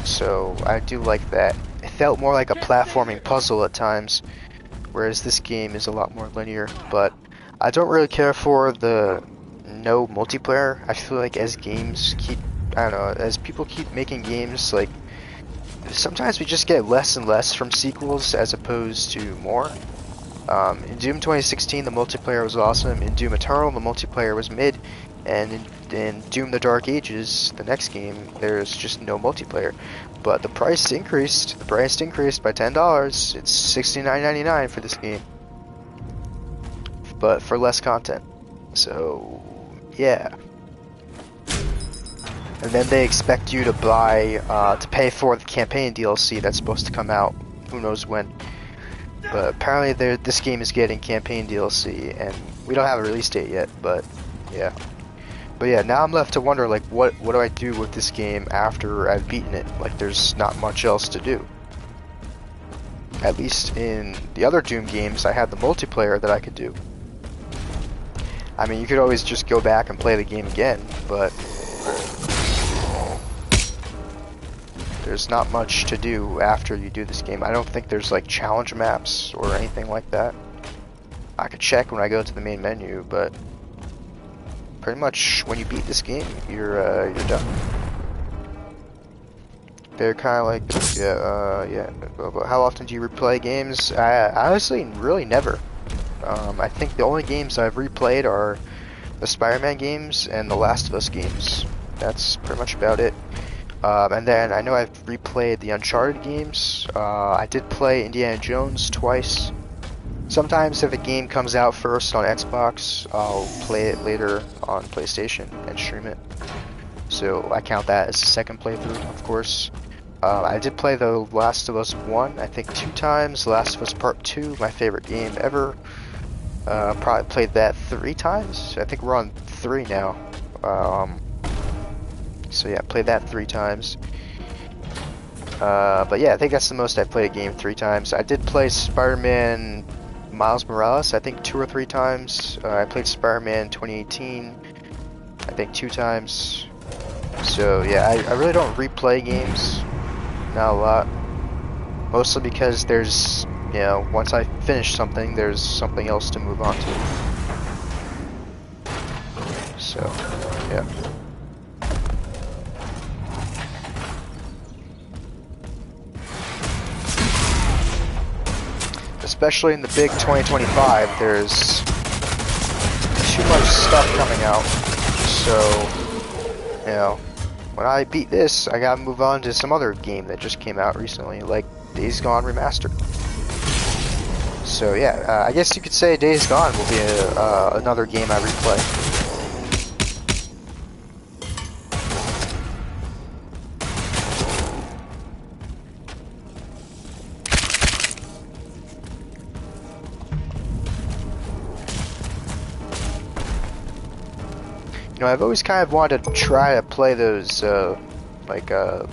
Speaker 1: So I do like that. It felt more like a platforming puzzle at times, whereas this game is a lot more linear. But I don't really care for the no multiplayer. I feel like as games keep, I don't know, as people keep making games, like, sometimes we just get less and less from sequels as opposed to more. In Doom 2016, the multiplayer was awesome. In Doom Eternal, the multiplayer was mid. And in Doom the Dark Ages, the next game, there's just no multiplayer. But the price increased. The price increased by $10. It's $69.99 for this game, but for less content. So yeah. And then they expect you to buy, to pay for the campaign DLC that's supposed to come out who knows when. But apparently this game is getting campaign DLC, and we don't have a release date yet, but yeah. But yeah, now I'm left to wonder, like, what do I do with this game after I've beaten it? Like, there's not much else to do. At least in the other Doom games, I had the multiplayer that I could do. I mean, you could always just go back and play the game again, but there's not much to do after you do this game. I don't think there's like challenge maps or anything like that. I could check when I go to the main menu, but pretty much when you beat this game, you're done. They're kind of like, yeah. How often do you replay games? I honestly really never. I think the only games I've replayed are the Spider-Man games and the Last of Us games. That's pretty much about it. And then I know I've replayed the Uncharted games. I did play Indiana Jones twice. Sometimes if a game comes out first on Xbox, I'll play it later on PlayStation and stream it. So I count that as a second playthrough, of course. I did play The Last of Us 1, I think 2 times. Last of Us Part 2, my favorite game ever. Probably played that 3 times. I think we're on 3 now. So yeah, played that 3 times. But yeah, I think that's the most I played a game 3 times. I did play Spider-Man Miles Morales, I think 2 or 3 times. I played Spider-Man 2018, I think 2 times. So yeah, I really don't replay games. Not a lot. Mostly because there's, you know, once I finish something, there's something else to move on to. So, yeah. Especially in the big 2025, there's too much stuff coming out. So, you know, when I beat this, I gotta move on to some other game that just came out recently, like Days Gone Remastered. So yeah, I guess you could say Days Gone will be another game I replay. You know, I've always kind of wanted to try to play those, like, I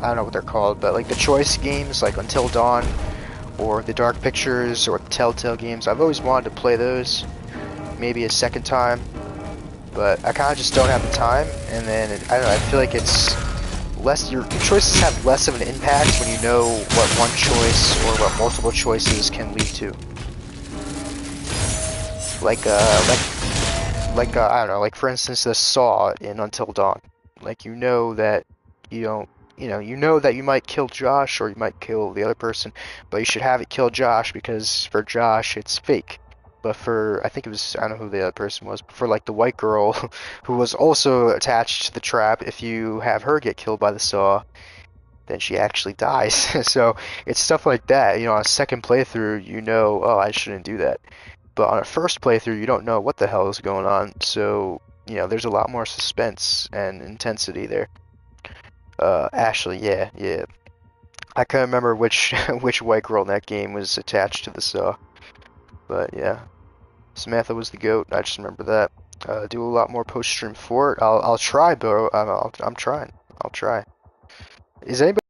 Speaker 1: don't know what they're called, but like the choice games, like Until Dawn, or the Dark Pictures, or the Telltale games. I've always wanted to play those, maybe a second time, but I kind of just don't have the time, and then, I don't know, I feel like it's less, your choices have less of an impact when you know what one choice, or what multiple choices can lead to. I don't know, like for instance the Saw in Until Dawn. Like you know that you don't, you know that you might kill Josh or you might kill the other person, but you should have it kill Josh because for Josh it's fake. But for, I think it was, I don't know who the other person was, but for like the white girl who was also attached to the trap, if you have her get killed by the Saw, then she actually dies. So it's stuff like that, on a second playthrough, oh, I shouldn't do that. But on a first playthrough, you don't know what the hell is going on, so, there's a lot more suspense and intensity there. Ashley, yeah. I can't remember which which white girl in that game was attached to the Saw. But yeah. Samantha was the GOAT, I just remember that. Do a lot more post-stream for it. I'll try, bro. I'm trying. I'll try. Is anybody...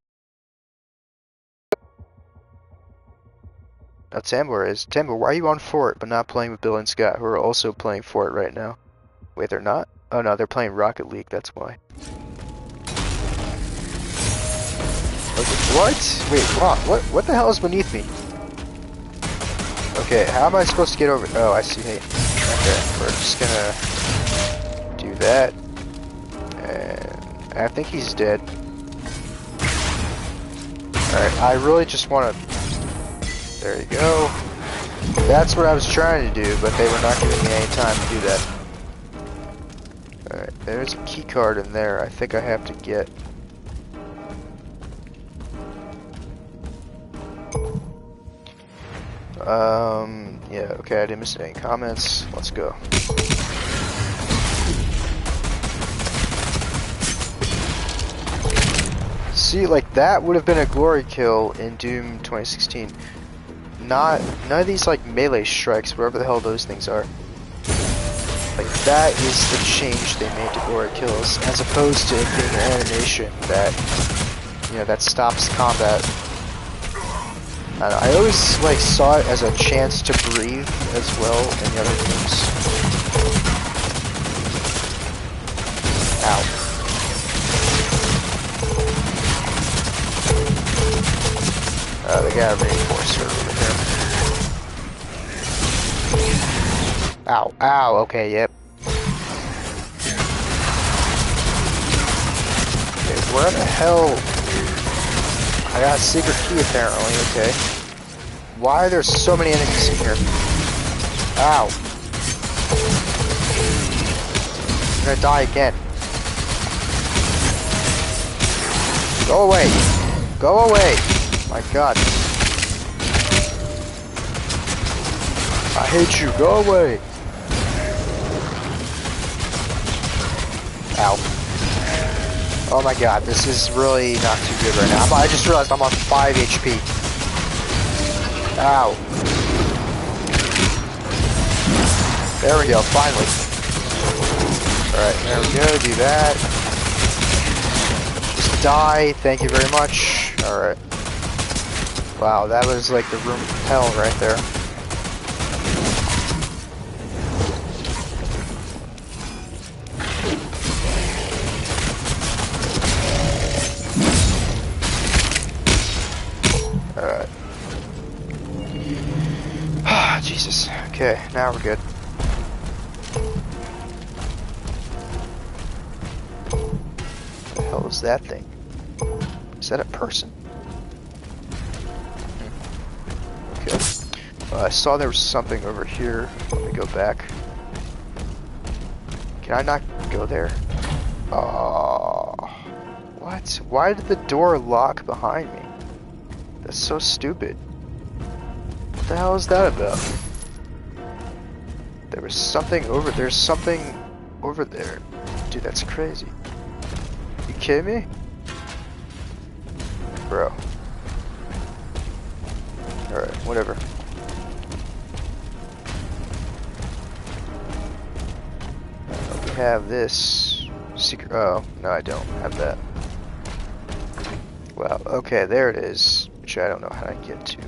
Speaker 1: Oh, Tambor is. Tambor, why are you on Fort but not playing with Bill and Scott, who are also playing Fort right now? Wait, they're not? Oh no, they're playing Rocket League, that's why. What? Wait, what the hell is beneath me? Okay, how am I supposed to get over? Oh, I see. Hey, okay, we're just gonna do that, and I think he's dead. All right, I really just want to. There you go. That's what I was trying to do, but they were not giving me any time to do that. All right, there's a key card in there. I think I have to get. Yeah, okay, I didn't miss any comments. Let's go. See, like, that would have been a glory kill in Doom 2016. None of these, like, melee strikes, whatever the hell those things are. Like, that is the change they made to glory kills, as opposed to it being an animation that, that stops combat. I always like saw it as a chance to breathe as well in the other games. Ow. They got a reinforcer over here. Ow, ow, okay, yep. Okay, where the hell? I got a secret key apparently, okay. Why are there so many enemies in here? Ow. I'm gonna die again. Go away. Go away. My god. I hate you. Go away. Ow. Oh my god, this is really not too good right now. I just realized I'm on 5 HP. Ow. There we go, finally. Alright, there we go, do that. Just die, thank you very much. Alright. Wow, that was like the room of hell right there. Okay, now we're good. What the hell is that thing? Is that a person? Okay. I saw there was something over here. Let me go back. Can I not go there? Oh. What? Why did the door lock behind me? That's so stupid. What the hell is that about? There's something over there. Dude, that's crazy. You kidding me? Bro. Alright, whatever. We have this secret. Oh, no, I don't have that. Wow, okay, there it is. Which I don't know how to get to.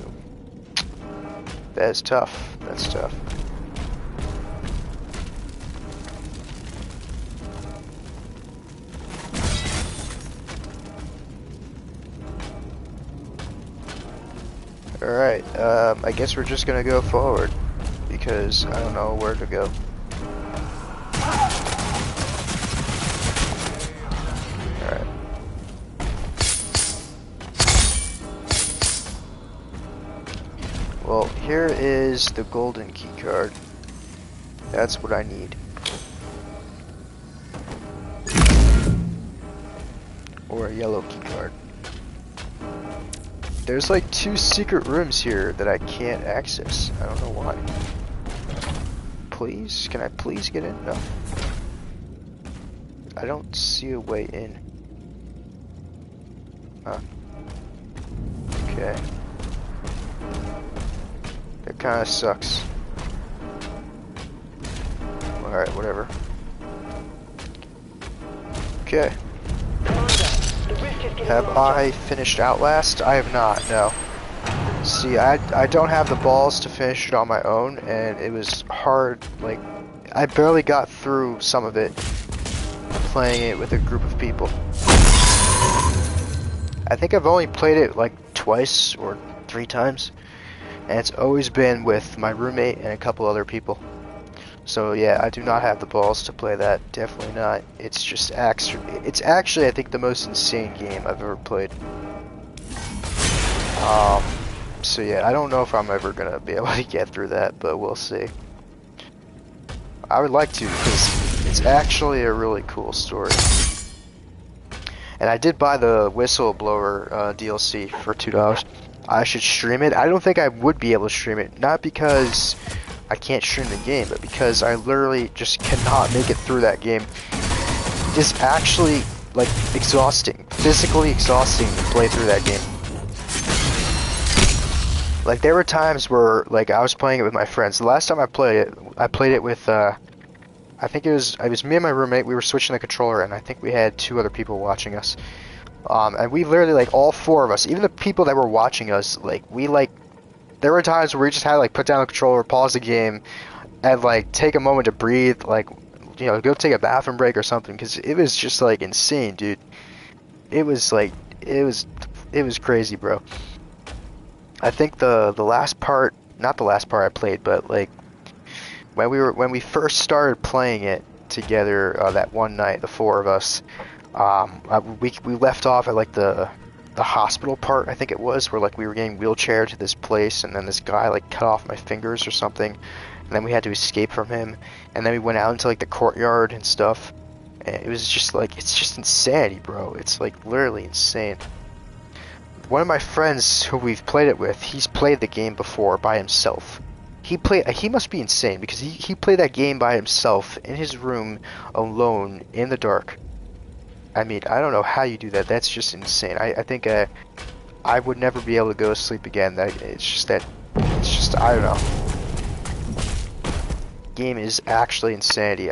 Speaker 1: That is tough. That's tough. Alright, I guess we're just gonna go forward, because I don't know where to go. Alright. Well, here is the golden key card. That's what I need. Or a yellow key card. There's like 2 secret rooms here that I can't access. I don't know why. Please? Can I please get in? No. I don't see a way in. Huh. Okay. That kinda sucks. Alright, whatever. Okay. Have I finished Outlast? I have not, no. See, I don't have the balls to finish it on my own, and it was hard, like, I barely got through some of it playing it with a group of people. I think I've only played it like twice or 3 times, and it's always been with my roommate and a couple other people. So yeah, I do not have the balls to play that, definitely not. It's just it's actually, I think, the most insane game I've ever played. So yeah, I don't know if I'm ever gonna be able to get through that, but we'll see. I would like to, because it's actually a really cool story. And I did buy the Whistleblower DLC for $2. I should stream it. I don't think I would be able to stream it, not because I can't stream the game, but because I literally just cannot make it through that game. It is actually, like, exhausting, physically exhausting to play through that game. Like, there were times where, like, I was playing it with my friends. The last time I played it with, I think it was me and my roommate. We were switching the controller, and I think we had 2 other people watching us. And we literally, like, all 4 of us, even the people that were watching us, like, there were times where we just had to, like, put down the controller, pause the game, and, like, take a moment to breathe, like, you know, go take a bathroom break or something, because it was just, like, insane, dude. It was, like, it was crazy, bro. I think the last part, not the last part I played, but, like, when we first started playing it together, that one night, the 4 of us, we left off at, like, the hospital part, I think it was, where, like, we were getting wheelchaired to this place, and then this guy, like, cut off my fingers or something, and then we had to escape from him, and then we went out into, like, the courtyard and stuff, and it was just, like, it's just insanity, bro. It's, like, literally insane. One of my friends who we've played it with, he's played the game before by himself. He must be insane, because he played that game by himself, in his room, alone, in the dark. I mean, I don't know how you do that. That's just insane. I think I would never be able to go to sleep again. It's just, I don't know. Game is actually insanity.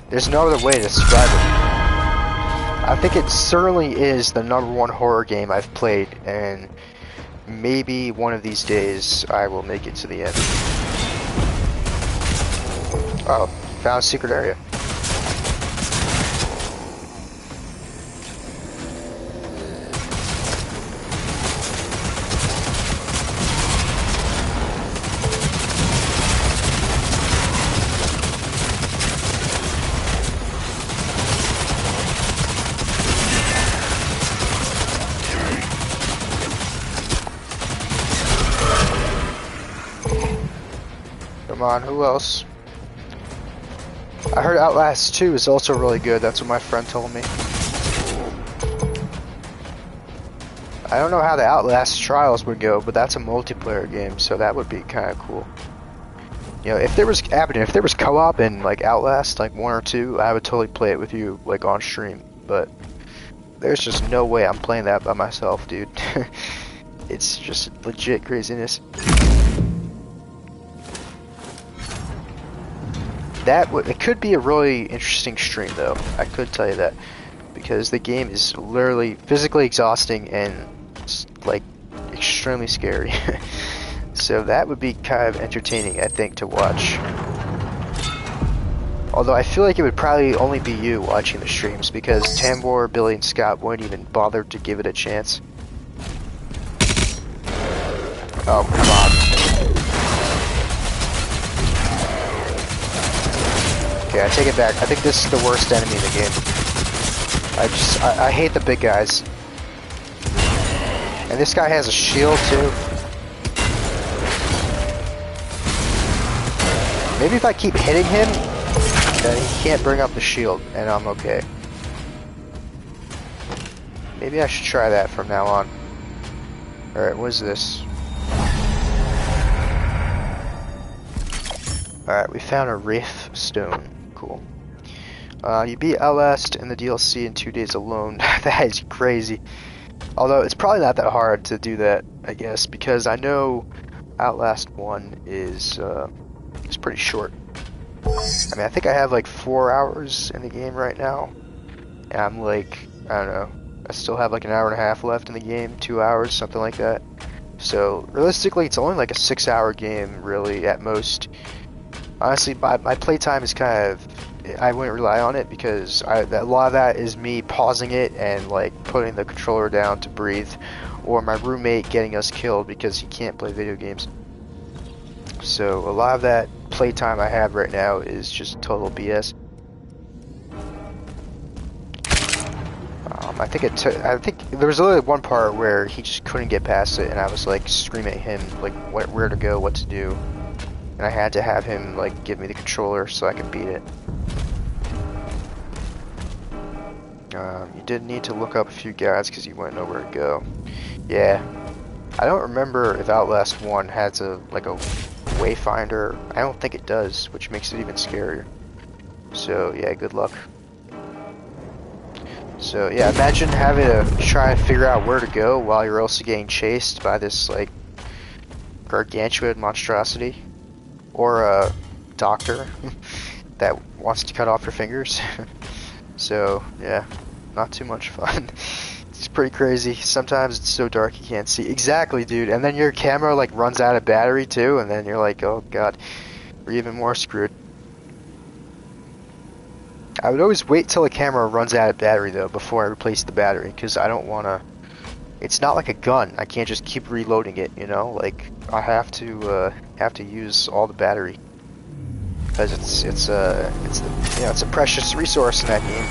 Speaker 1: There's no other way to describe it. I think it certainly is the #1 horror game I've played, and maybe one of these days I will make it to the end. Oh, found a secret area. Come on, who else? I heard Outlast 2 is also really good. That's what my friend told me. I don't know how the Outlast Trials would go, but that's a multiplayer game, so that would be kind of cool. You know, if there was co-op in like Outlast, like 1 or 2, I would totally play it with you, like on stream. But there's just no way I'm playing that by myself, dude. It's just legit craziness. It could be a really interesting stream, though. I could tell you that, because the game is literally physically exhausting and like extremely scary. So that would be kind of entertaining, I think, to watch. Although I feel like it would probably only be you watching the streams, because Tambor, Billy, and Scott won't even bother to give it a chance. Oh, come on. Okay, I take it back. I think this is the worst enemy in the game. I hate the big guys. And this guy has a shield, too. Maybe if I keep hitting him, then he can't bring up the shield, and I'm okay. Maybe I should try that from now on. Alright, what is this? Alright, we found a Wraith Stone. Cool. You beat Outlast in the DLC in 2 days alone. That is crazy. Although, it's probably not that hard to do that, I guess, because I know Outlast 1 is pretty short. I mean, I think I have like 4 hours in the game right now. And I'm like, I don't know, I still have like an hour and a half left in the game, 2 hours, something like that. So, realistically, it's only like a 6-hour game, really, at most. Honestly, my playtime is kind of, I wouldn't rely on it, because a lot of that is me pausing it and like putting the controller down to breathe, or my roommate getting us killed because he can't play video games. So a lot of that playtime I have right now is just total BS. I think there was literally one part where he just couldn't get past it, and I was like screaming at him like where to go, what to do, and I had to have him like give me the controller so I could beat it. You did need to look up a few guides because you wouldn't know where to go. Yeah, I don't remember if Outlast 1 has a wayfinder. I don't think it does, which makes it even scarier. So yeah, good luck. So yeah, imagine having to try and figure out where to go while you're also getting chased by this like gargantuan monstrosity, or a doctor that wants to cut off your fingers. So yeah, not too much fun. It's pretty crazy. Sometimes it's so dark you can't see. Exactly, dude. And then your camera like runs out of battery too, and then you're like, oh god, we're even more screwed. I would always wait till the camera runs out of battery though before I replace the battery, because I don't want to. It's not like a gun. I can't just keep reloading it, you know. Like I have to use all the battery, because it's a precious resource in that game.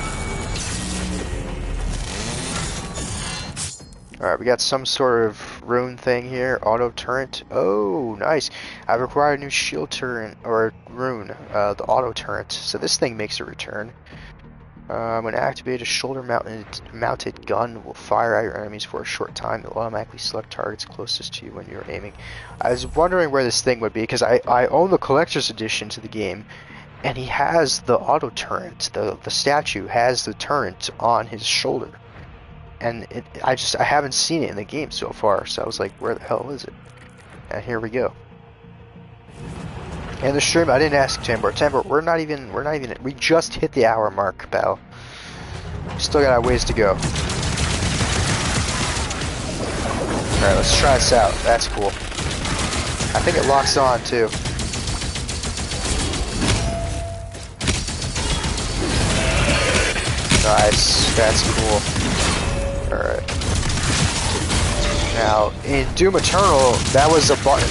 Speaker 1: Alright, we got some sort of rune thing here. Auto turret. Oh, nice. I've acquired a new shield turret, or rune, the auto turret. So this thing makes a return. When activated, a shoulder-mounted gun will fire at your enemies for a short time. It will automatically select targets closest to you when you're aiming. I was wondering where this thing would be, because I own the collector's edition to the game, and he has the auto turret. The statue has the turret on his shoulder. And I haven't seen it in the game so far, so I was like, where the hell is it? And here we go. And the stream, I didn't ask Tambor. Tambor, we just hit the hour mark, pal. Still got a ways to go. Alright, let's try this out. That's cool. I think it locks on, too. Nice, that's cool. Alright. Now, in Doom Eternal, that was a button.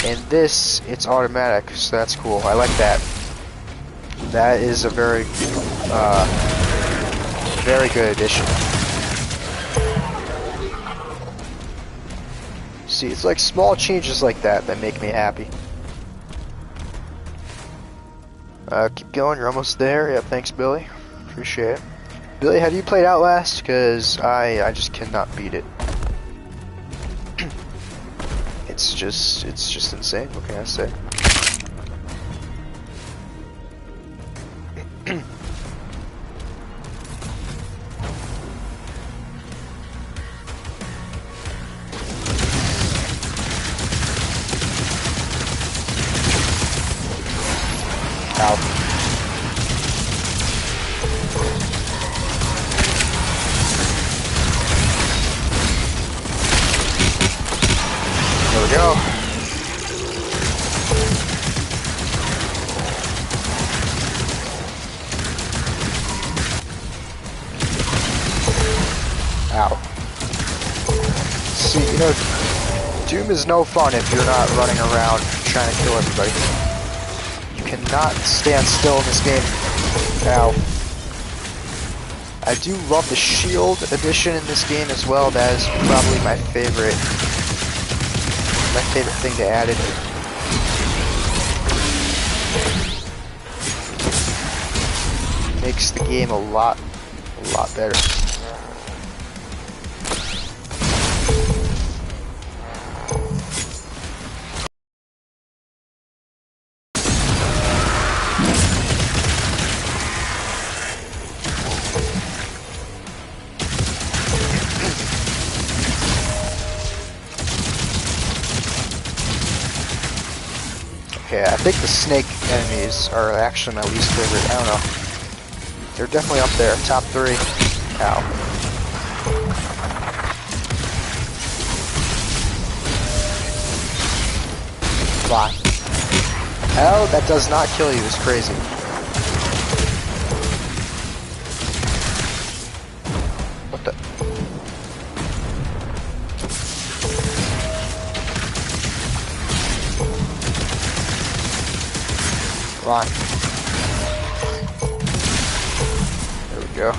Speaker 1: In this, it's automatic, so that's cool. I like that. That is a very good addition. See, it's like small changes like that that make me happy. Keep going, you're almost there. Yeah, thanks, Billy. Appreciate it. Billy, have you played Outlast? Because I just cannot beat it. It's just insane. What can I say? Ow. There we go. Ow. See, Doom is no fun if you're not running around trying to kill everybody. You cannot stand still in this game. Ow. I do love the shield addition in this game as well. That is probably my favorite thing to add in. Makes the game a lot better. Okay, I think the snake enemies are actually my least favorite. I don't know. They're definitely up there, top 3. Ow. Fly. Oh, that does not kill you, it's crazy. What the? Come on. There we go.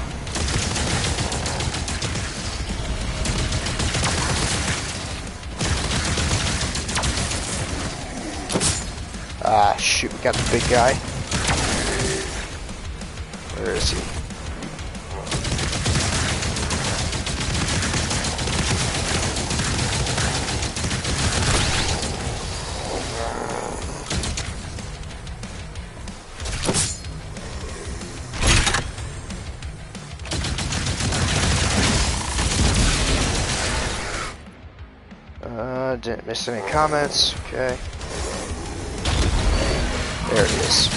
Speaker 1: Ah, shoot, we got the big guy. Where is he? Didn't miss any comments. Okay. There it is.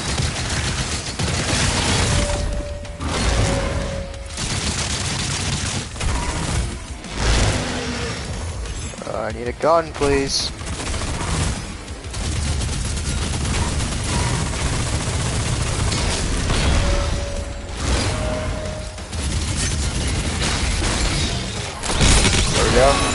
Speaker 1: I need a gun, please. There we go.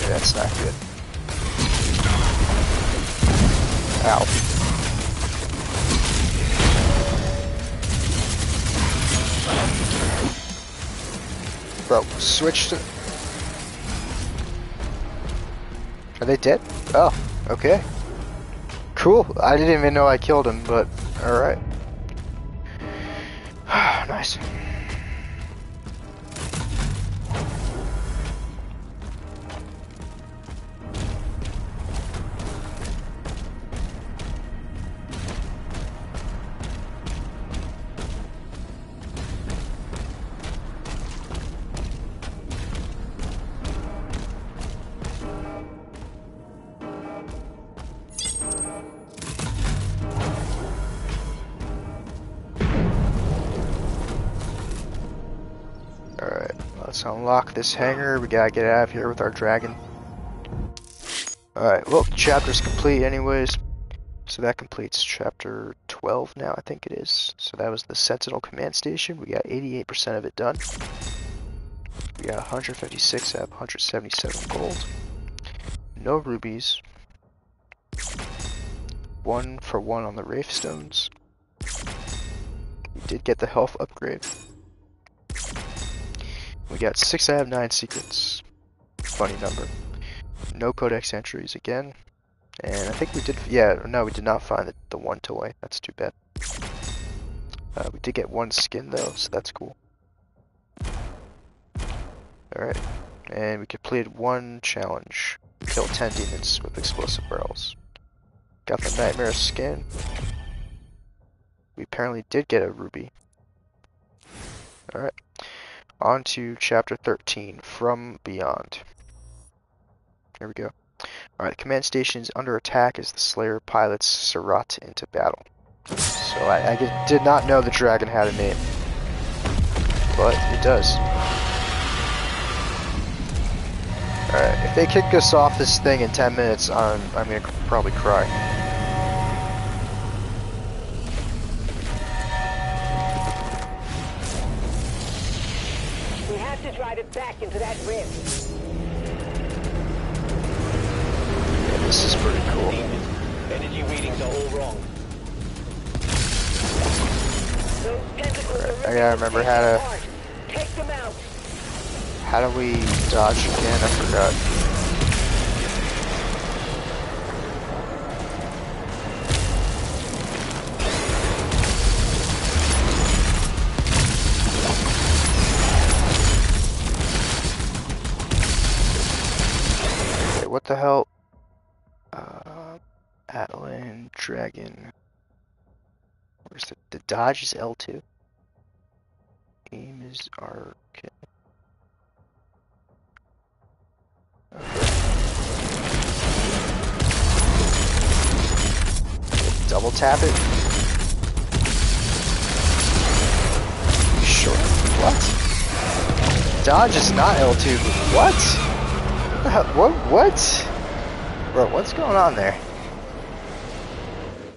Speaker 1: That's not good. Ow. Bro, switch to... Are they dead? Oh, okay. Cool. I didn't even know I killed him, but alright. Nice. Alright, let's unlock this hangar. We gotta get out of here with our dragon. Alright, well, the chapter's complete anyways. So that completes chapter 12 now, I think it is. So that was the Sentinel Command Station. We got 88% of it done. We got 156 out of 177 gold. No rubies. 1 for 1 on the Wraith Stones. We did get the health upgrade. We got 6 out of 9 secrets. Funny number. No codex entries again. And I think we did, yeah, no, we did not find the 1 toy. That's too bad. We did get 1 skin though, so that's cool. Alright. And we completed 1 challenge. Kill 10 demons with explosive barrels. Got the Nightmare skin. We apparently did get a ruby. Alright. On to chapter 13, From Beyond. Here we go. Alright, the command station is under attack as the Slayer pilots Surratt into battle. So I did not know the dragon had a name. But it does. Alright, if they kick us off this thing in 10 minutes, I'm gonna probably cry.
Speaker 3: We have to drive it back into that rift.
Speaker 1: Yeah, this is pretty cool.
Speaker 3: Energy readings are all wrong. Those tentacles are
Speaker 1: I gotta remember how to...
Speaker 3: apart. Take them out.
Speaker 1: How do we dodge again? I forgot. Okay, what the hell? Atlan Dragon. Where's the dodge is L2? Aim is R. Okay. Double tap it. Sure. What? Dodge is not L2. What? What? Bro, what's going on there?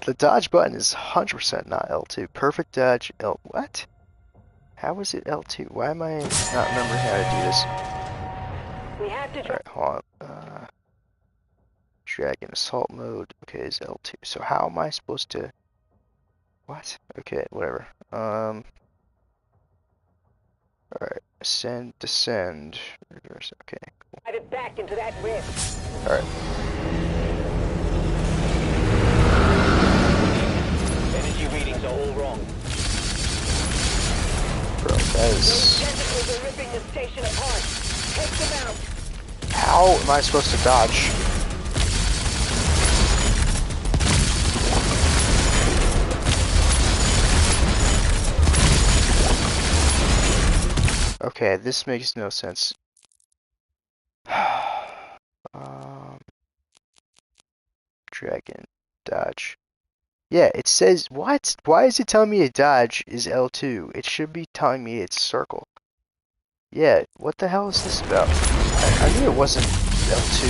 Speaker 1: The dodge button is 100% not L2. Perfect dodge L. What? How is it L2? Why am I not remembering how to do this?
Speaker 3: We have to
Speaker 1: Alright, hold on. Dragon assault mode. Okay, is L2. So how am I supposed to... What? Okay, whatever. Alright, ascend, descend, reverse. Okay, cool.
Speaker 3: drive it back into that rift.
Speaker 1: Alright.
Speaker 3: Energy readings are all wrong.
Speaker 1: Bro, that
Speaker 3: Those
Speaker 1: is...
Speaker 3: tentacles are ripping the station apart. Take them out.
Speaker 1: How am I supposed to dodge? Okay, this makes no sense. Dragon, dodge. Yeah, it says, what? Why is it telling me a dodge is L2? It should be telling me it's circle. Yeah, what the hell is this about? I knew it wasn't L2.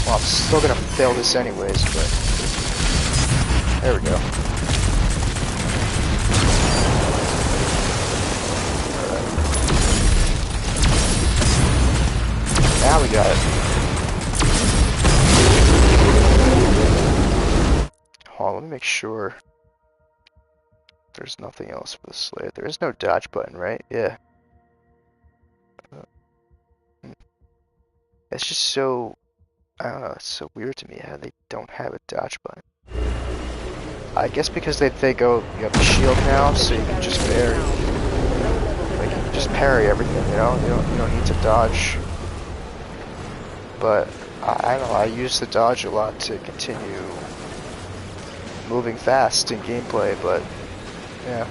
Speaker 1: Well, I'm still gonna fail this anyways, but... There we go. Alright. Now we got it. Hold on, let me make sure there's nothing else for the Slayer. There is no dodge button, right? Yeah. It's just so... I don't know, it's so weird to me how they don't have a dodge button. I guess because they go, you have the shield now, so you can just parry. Like, you can just parry everything, you know? You don't need to dodge. But, I don't know, I use the dodge a lot to continue moving fast in gameplay, but, yeah.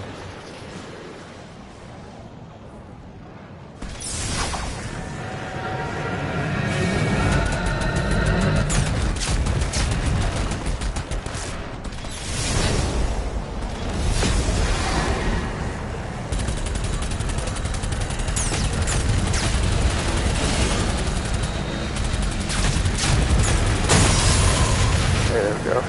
Speaker 1: There we go.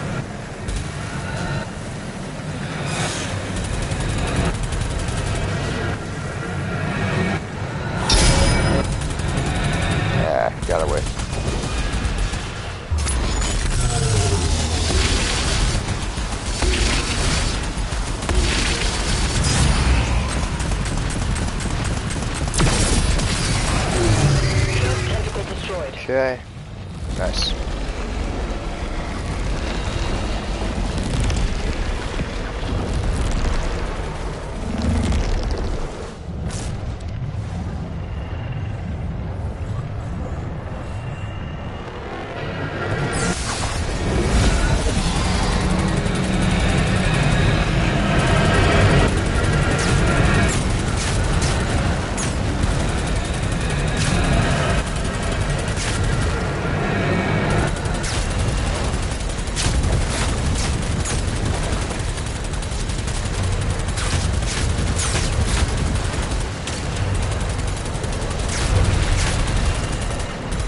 Speaker 1: Okay. Nice.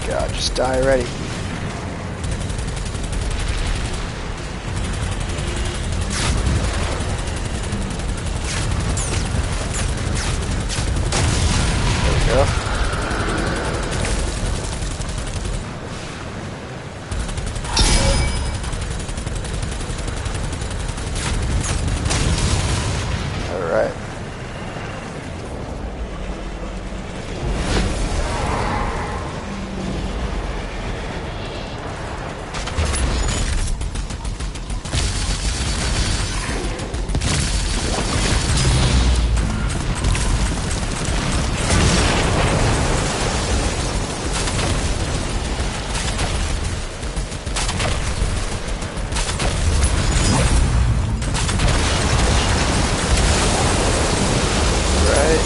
Speaker 1: God, just die already. There we go. Alright.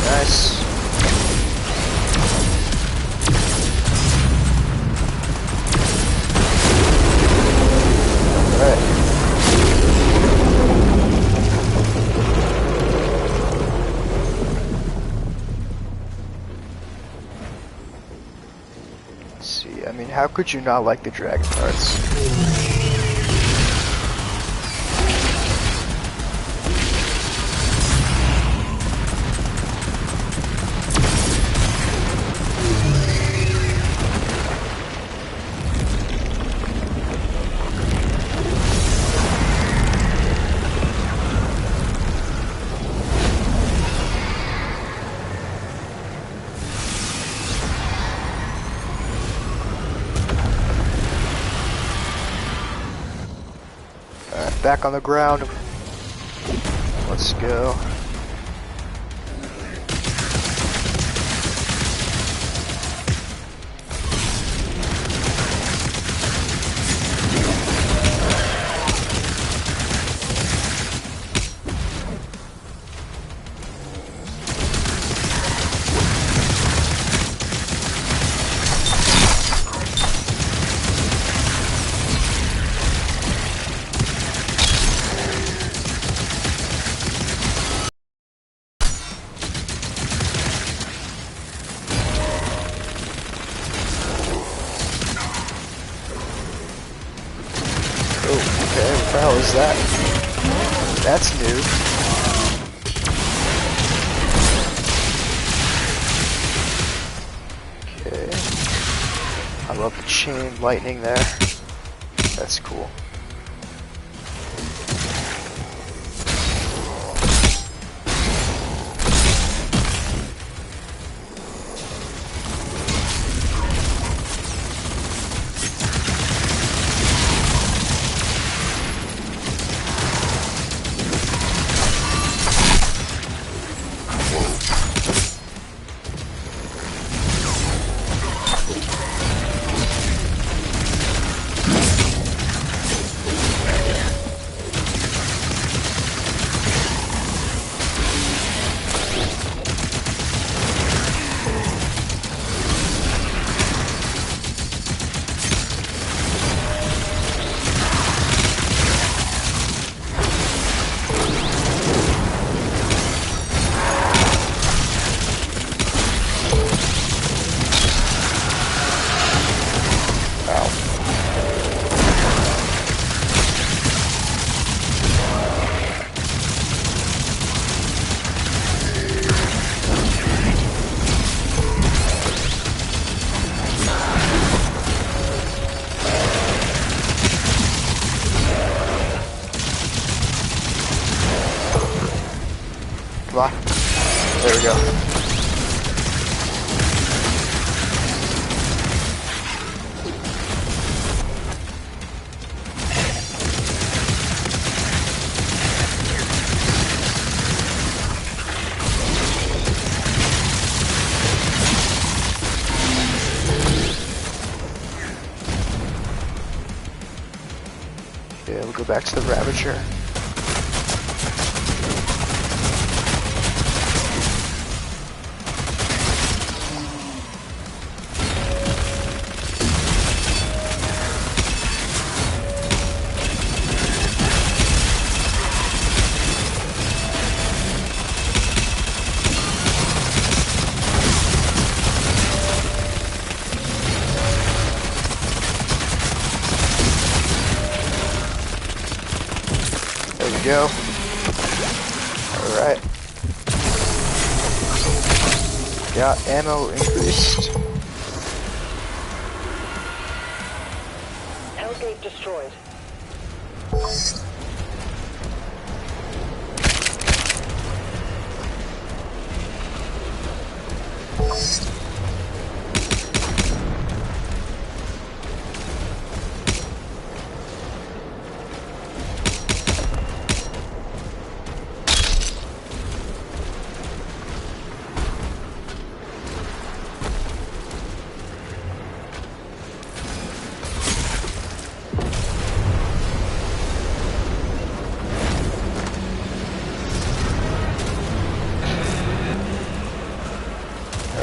Speaker 1: Nice. Alright. Let's see, I mean, how could you not like the dragon parts? Back on the ground. Let's go. Okay, what the hell is that? That's new. Okay. I love the chain lightning there. That's cool. Come on. There we go. Okay, we'll go back to the Ravager. Go. Alright. Got ammo increased.
Speaker 3: Hellgate destroyed.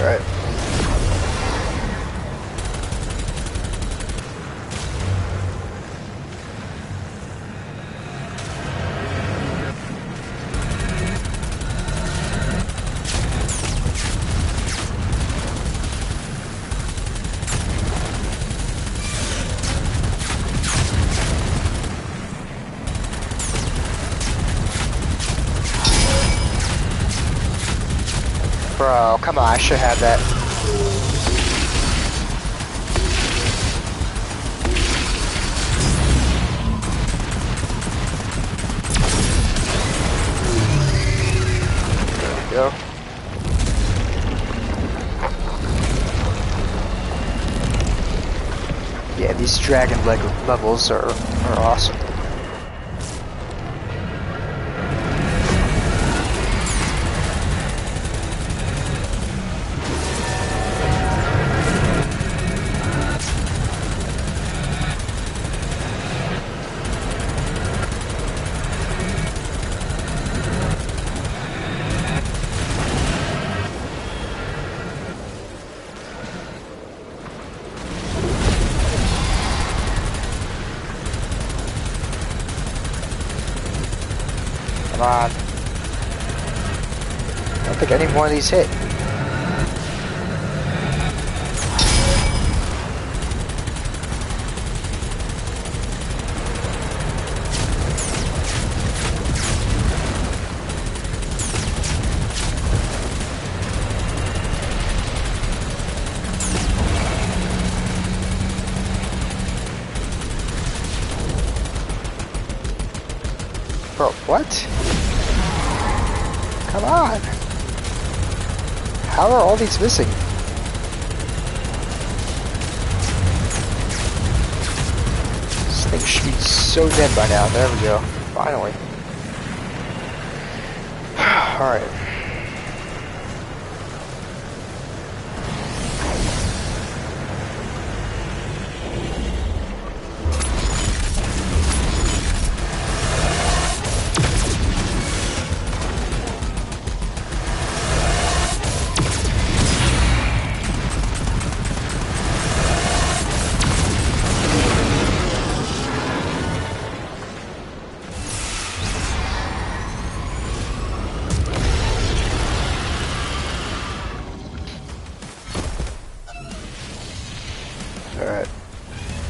Speaker 1: Alright. Bro, come on, I should have that. There we go. Yeah, these dragon leg levels are awesome. Come on. I don't think any one of these hit. Bro, what? Come on! How are all these missing? This thing should be so dead by now. There we go. Finally. Alright. Alright.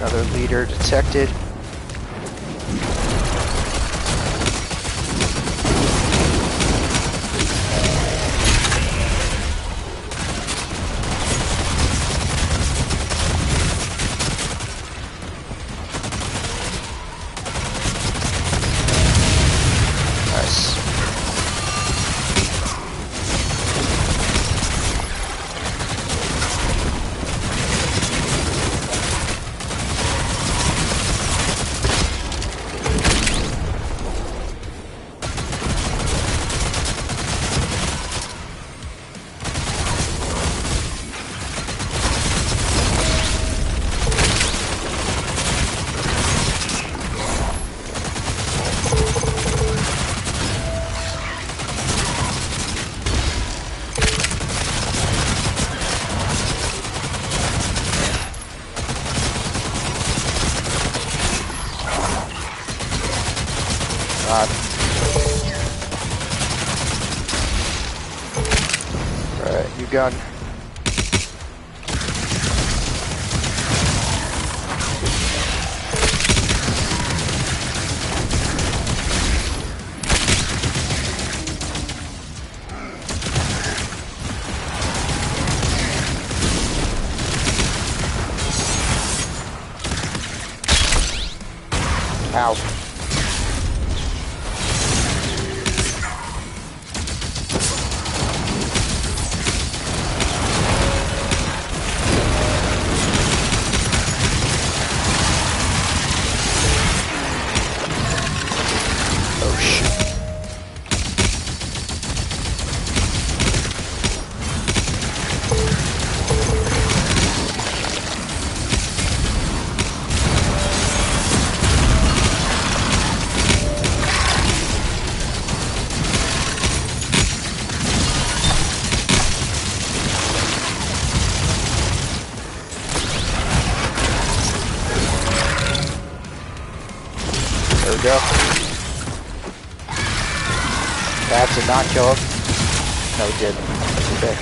Speaker 1: Another leader detected. Nice. gun. Ow. Oh shit. There we go. That did not kill him. No, it did. Okay.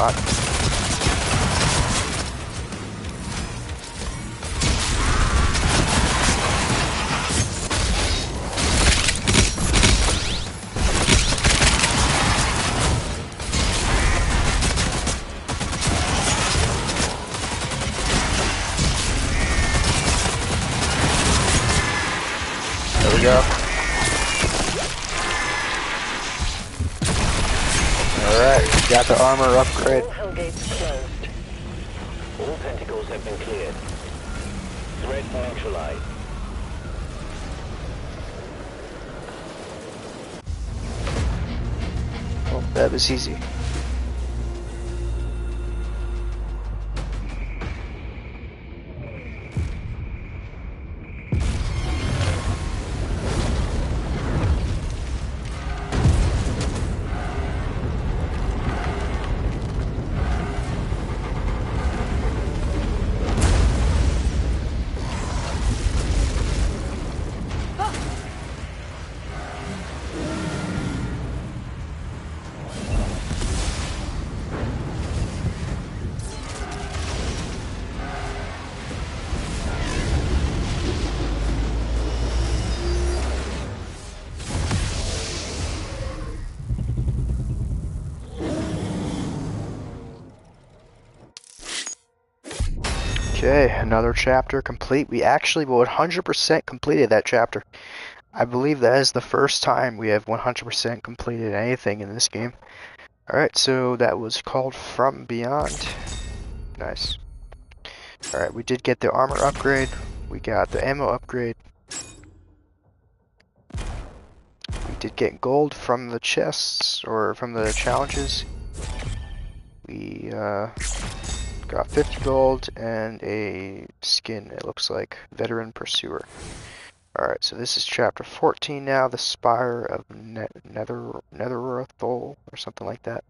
Speaker 1: Fuck. There we go. Alright, got the armor upgrade.
Speaker 3: All hell gates closed. All tentacles have been cleared. Threat neutralized.
Speaker 1: Oh, that was easy. Okay, another chapter complete. We actually 100% completed that chapter. I believe that is the first time we have 100% completed anything in this game. Alright, so that was called From Beyond. Nice. Alright, we did get the armor upgrade. We got the ammo upgrade. We did get gold from the chests, or from the challenges. We got 50 gold and a skin, it looks like. Veteran Pursuer. Alright, so this is chapter 14 now, the Spire of Netherthol, or something like that.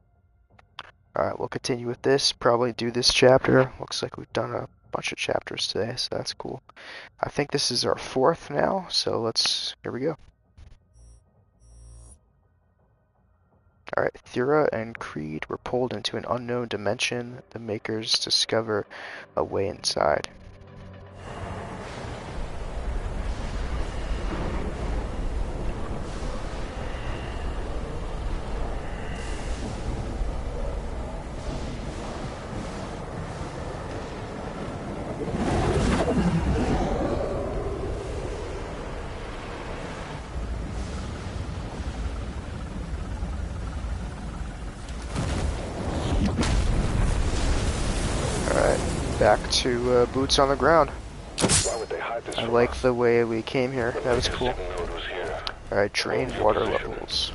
Speaker 1: Alright, we'll continue with this, probably do this chapter. Looks like we've done a bunch of chapters today, so that's cool. I think this is our 4th now, so here we go. Alright, Thura and Creed were pulled into an unknown dimension. The Makers discover a way inside. Back to boots on the ground. I like the way we came here. That was cool. Alright, drain water levels.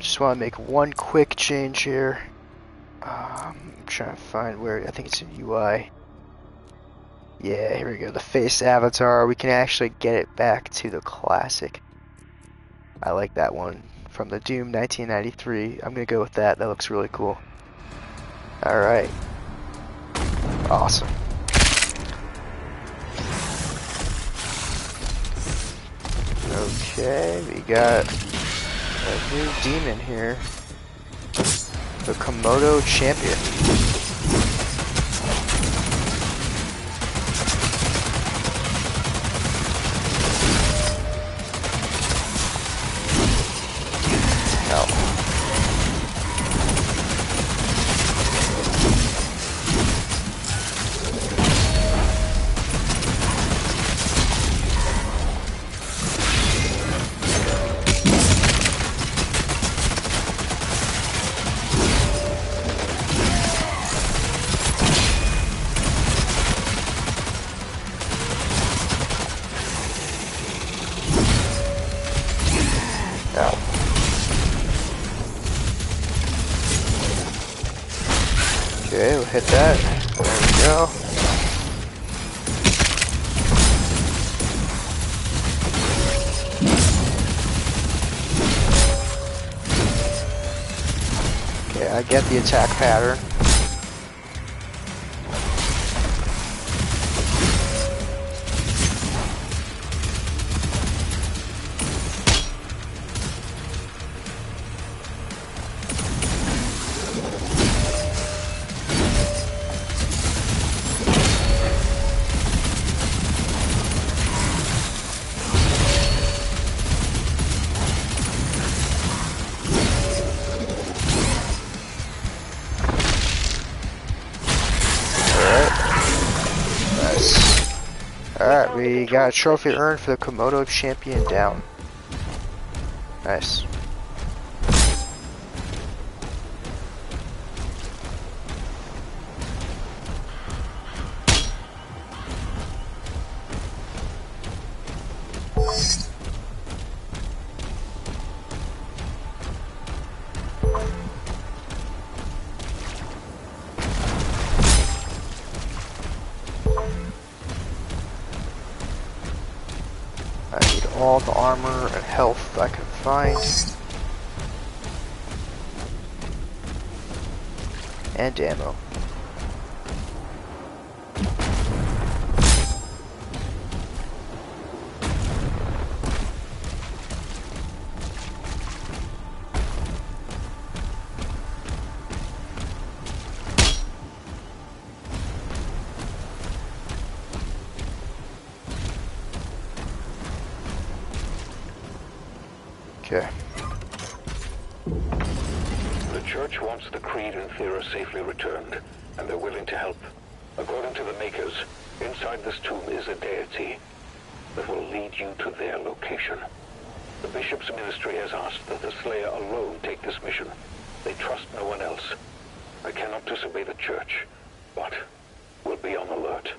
Speaker 1: just want to make one quick change here. I'm trying to find where, I think it's in UI. Yeah, here we go, the face avatar. We can actually get it back to the classic. I like that one from the Doom 1993. I'm gonna go with that. That looks really cool. Alright. Awesome. Okay, we got a new demon here. The Komodo Champion. Okay, we'll hit that. There we go. Okay, I get the attack pattern. Alright, we got a trophy earned for the Komodo Champion down. Nice. I need all the armor and health I can find. And ammo. Okay.
Speaker 5: The Church wants the Creed and Thera safely returned, and they're willing to help. According to the Makers, inside this tomb is a deity that will lead you to their location. The Bishop's ministry has asked that the Slayer alone take this mission. They trust no one else. I cannot disobey the Church, but we'll be on alert.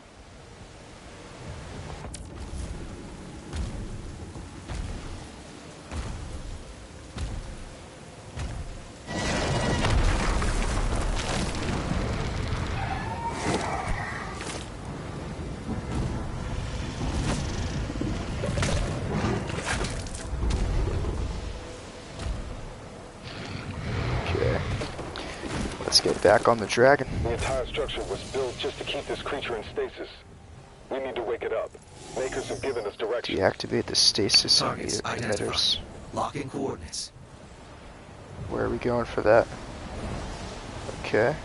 Speaker 1: Let's get back on the dragon.
Speaker 6: The entire structure was built just to keep this creature in stasis. We need to wake it up. Makers have given us directions.
Speaker 1: Deactivate the stasis
Speaker 2: Targets
Speaker 1: emitters.
Speaker 2: identified. Locking coordinates.
Speaker 1: Where are we going for that? Okay.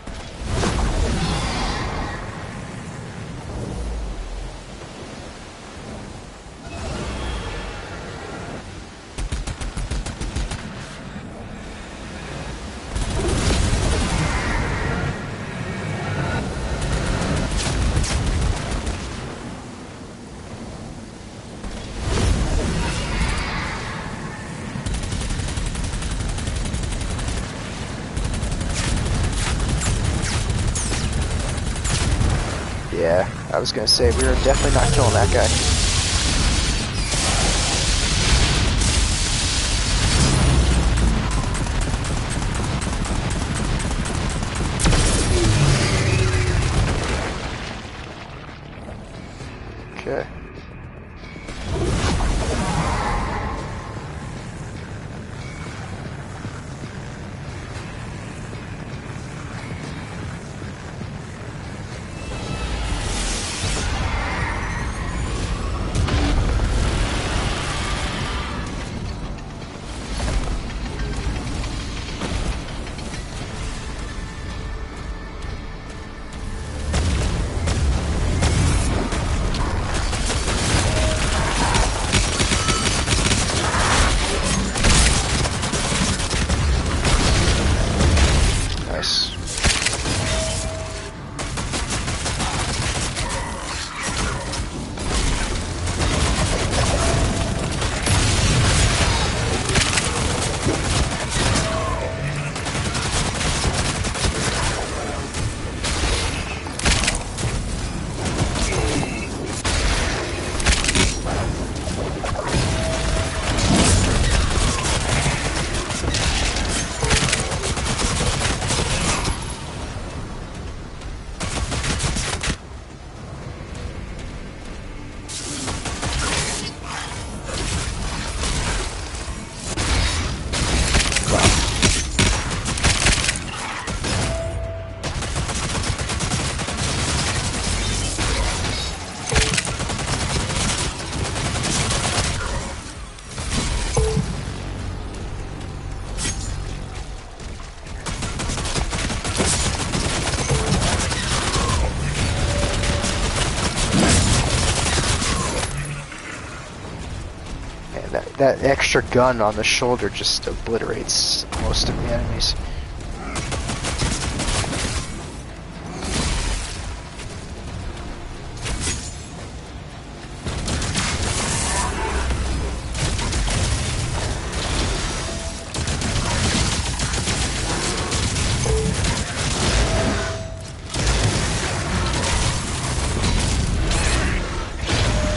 Speaker 1: Yeah, I was gonna say, we were definitely not killing that guy. And that extra gun on the shoulder just obliterates most of the enemies.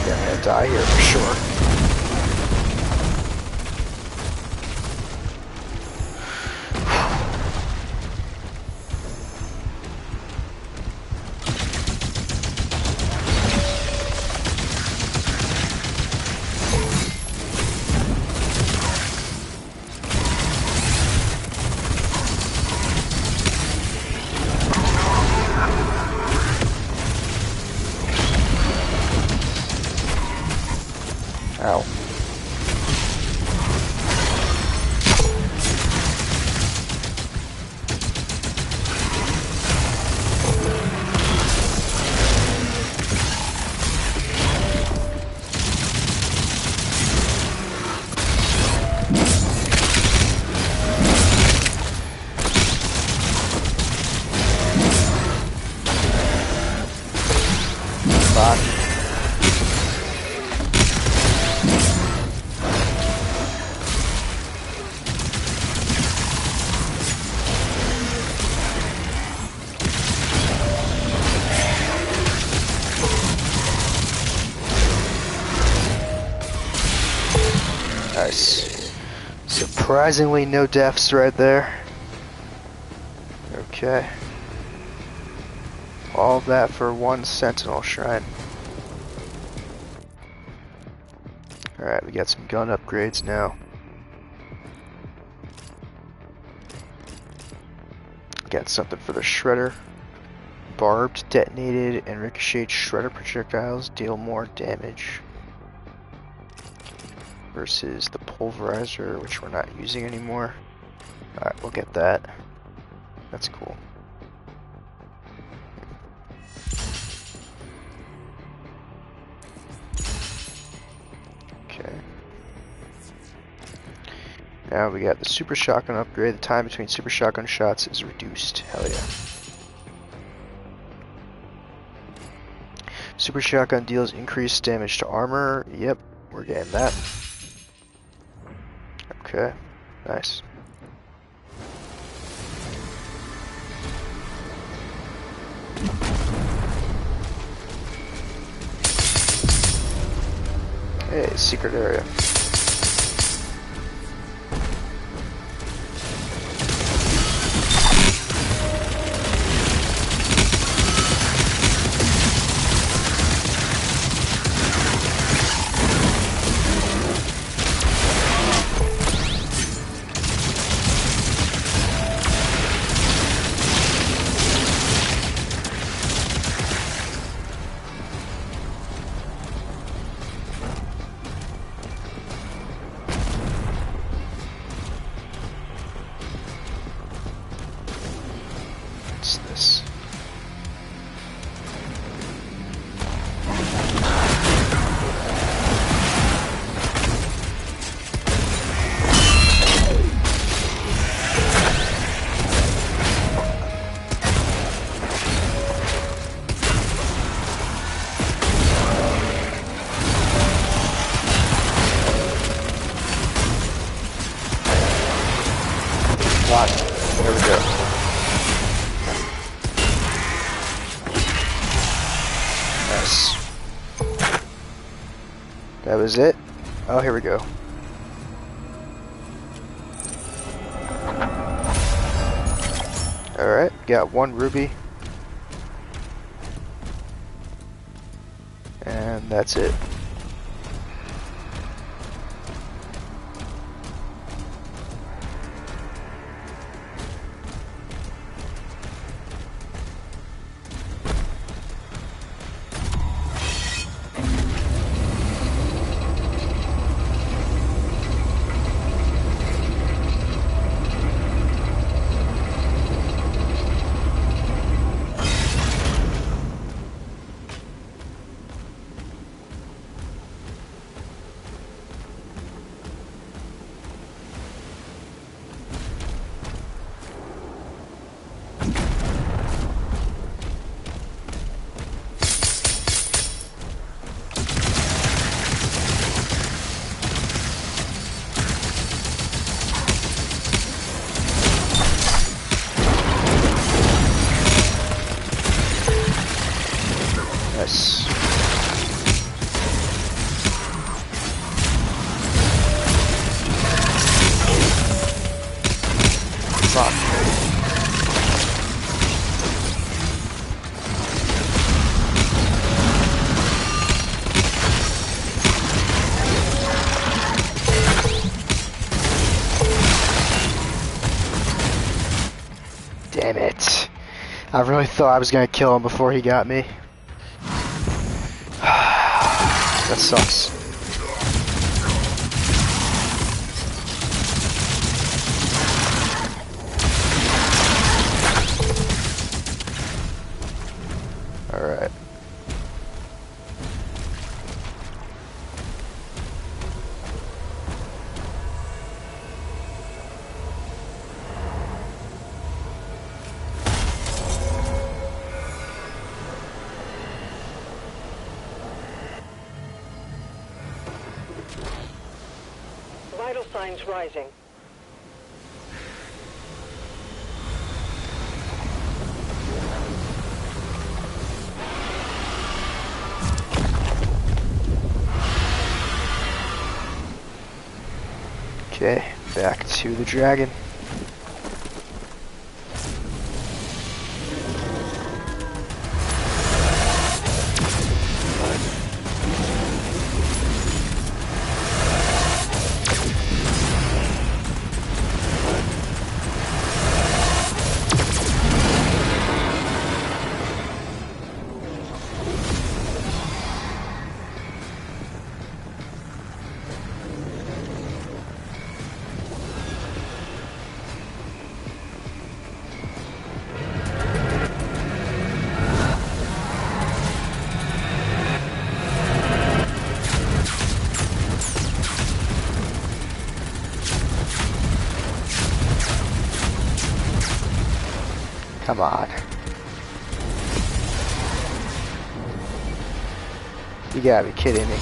Speaker 1: Yeah, I'm gonna die here for sure. Ow. Fuck. Nice. Surprisingly no deaths right there. Okay. All that for one Sentinel Shrine. Alright, we got some gun upgrades now. Got something for the Shredder. Barbed, detonated, and ricocheted Shredder projectiles deal more damage. Versus the Pulverizer, which we're not using anymore. Alright, we'll get that. That's cool. Okay. Now we got the Super Shotgun upgrade. The time between Super Shotgun shots is reduced. Hell yeah. Super Shotgun deals increased damage to armor. Yep, we're getting that. Okay, nice. Hey, secret area. What's this? Lock. There we go. Nice. That was it? Oh, here we go. Alright, got one ruby. And that's it. I really thought I was gonna kill him before he got me. That sucks. Alright.
Speaker 3: Vital signs rising.
Speaker 1: Okay, back to the dragon. Come on. You gotta be kidding me.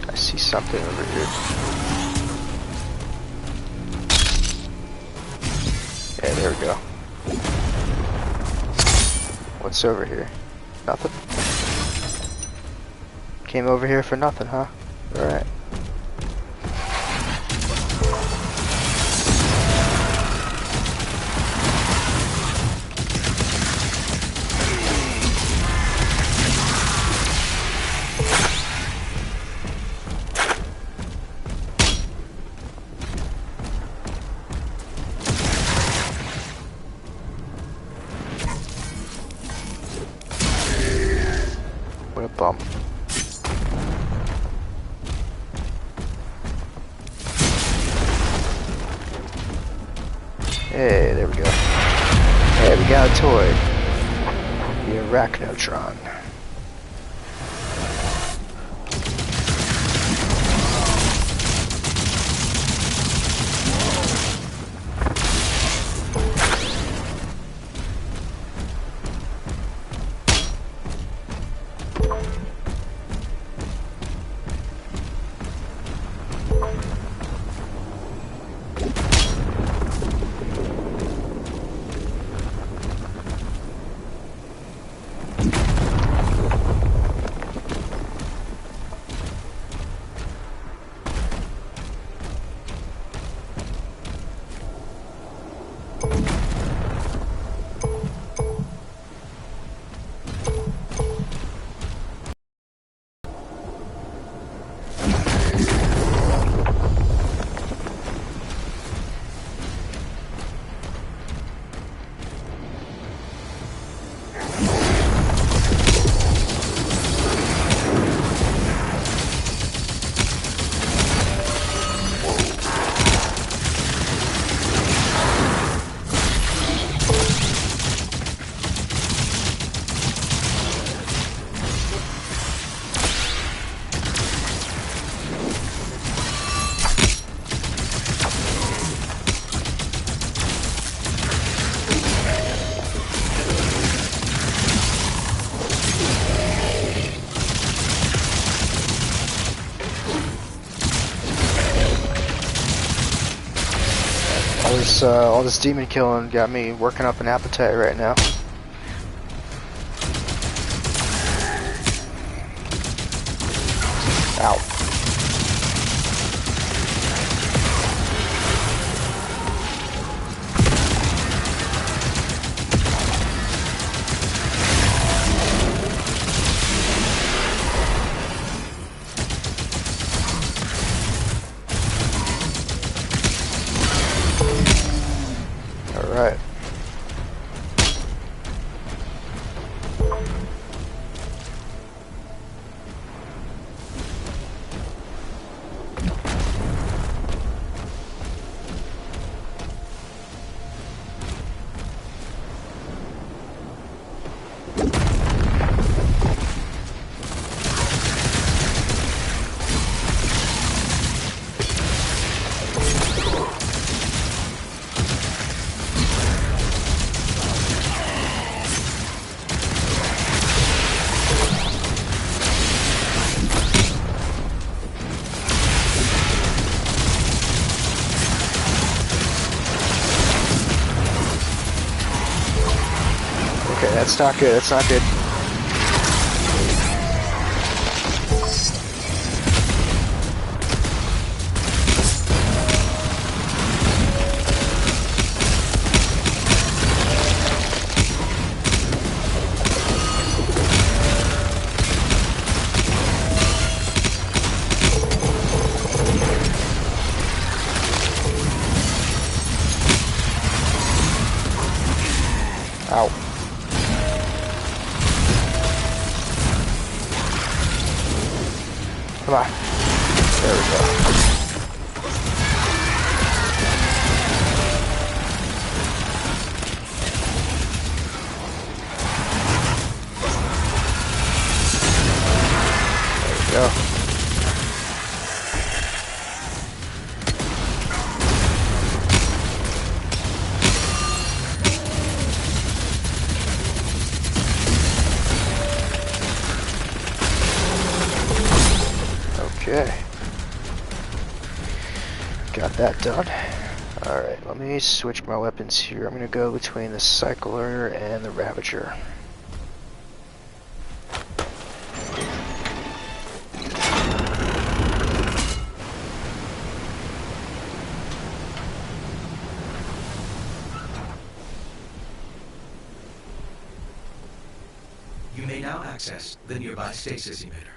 Speaker 1: I see something over here. Yeah, there we go. What's over here? Nothing? Came over here for nothing, huh? Alright. What a bum. Hey, there we go. Hey, we got a toy. The Arachnotron. all this demon killing got me working up an appetite right now. Ow. Alright. Okay, that's not good, that's not good. Ow. Come on. There we go. There we go. Okay. Got that done. Alright, let me switch my weapons here. I'm gonna go between the Cycler and the Ravager.
Speaker 2: You may now access the nearby stasis emitter.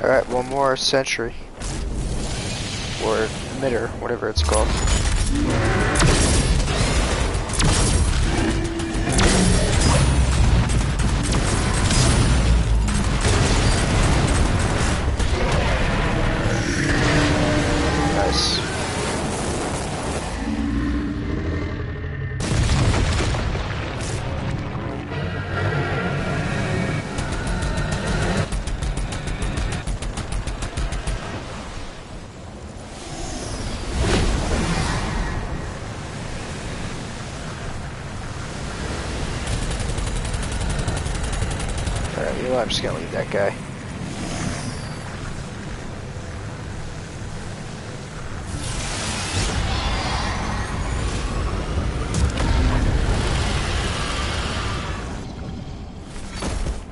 Speaker 1: Alright, one more sentry. Or emitter, whatever it's called. Nice. Alright, you know what? I'm just gonna leave that guy.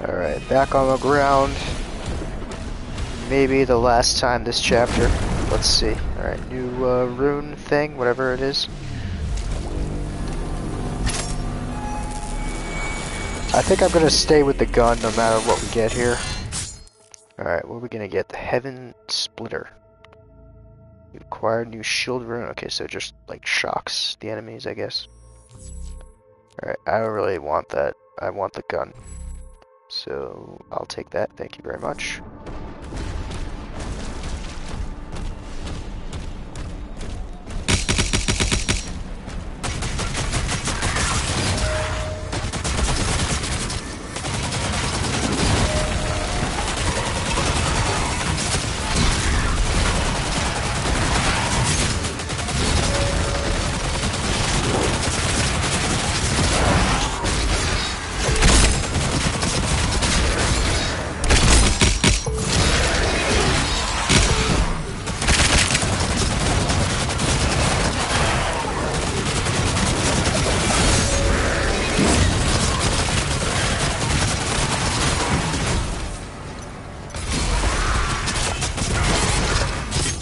Speaker 1: Alright, back on the ground. Maybe the last time this chapter. Let's see. Alright, new rune thing, whatever it is. I think I'm gonna stay with the gun no matter what we get here. Alright, what are we gonna get? The Heaven Splitter. You acquire new shield rune. Okay, so just like shocks the enemies, I guess. Alright, I don't really want that. I want the gun. So I'll take that. Thank you very much.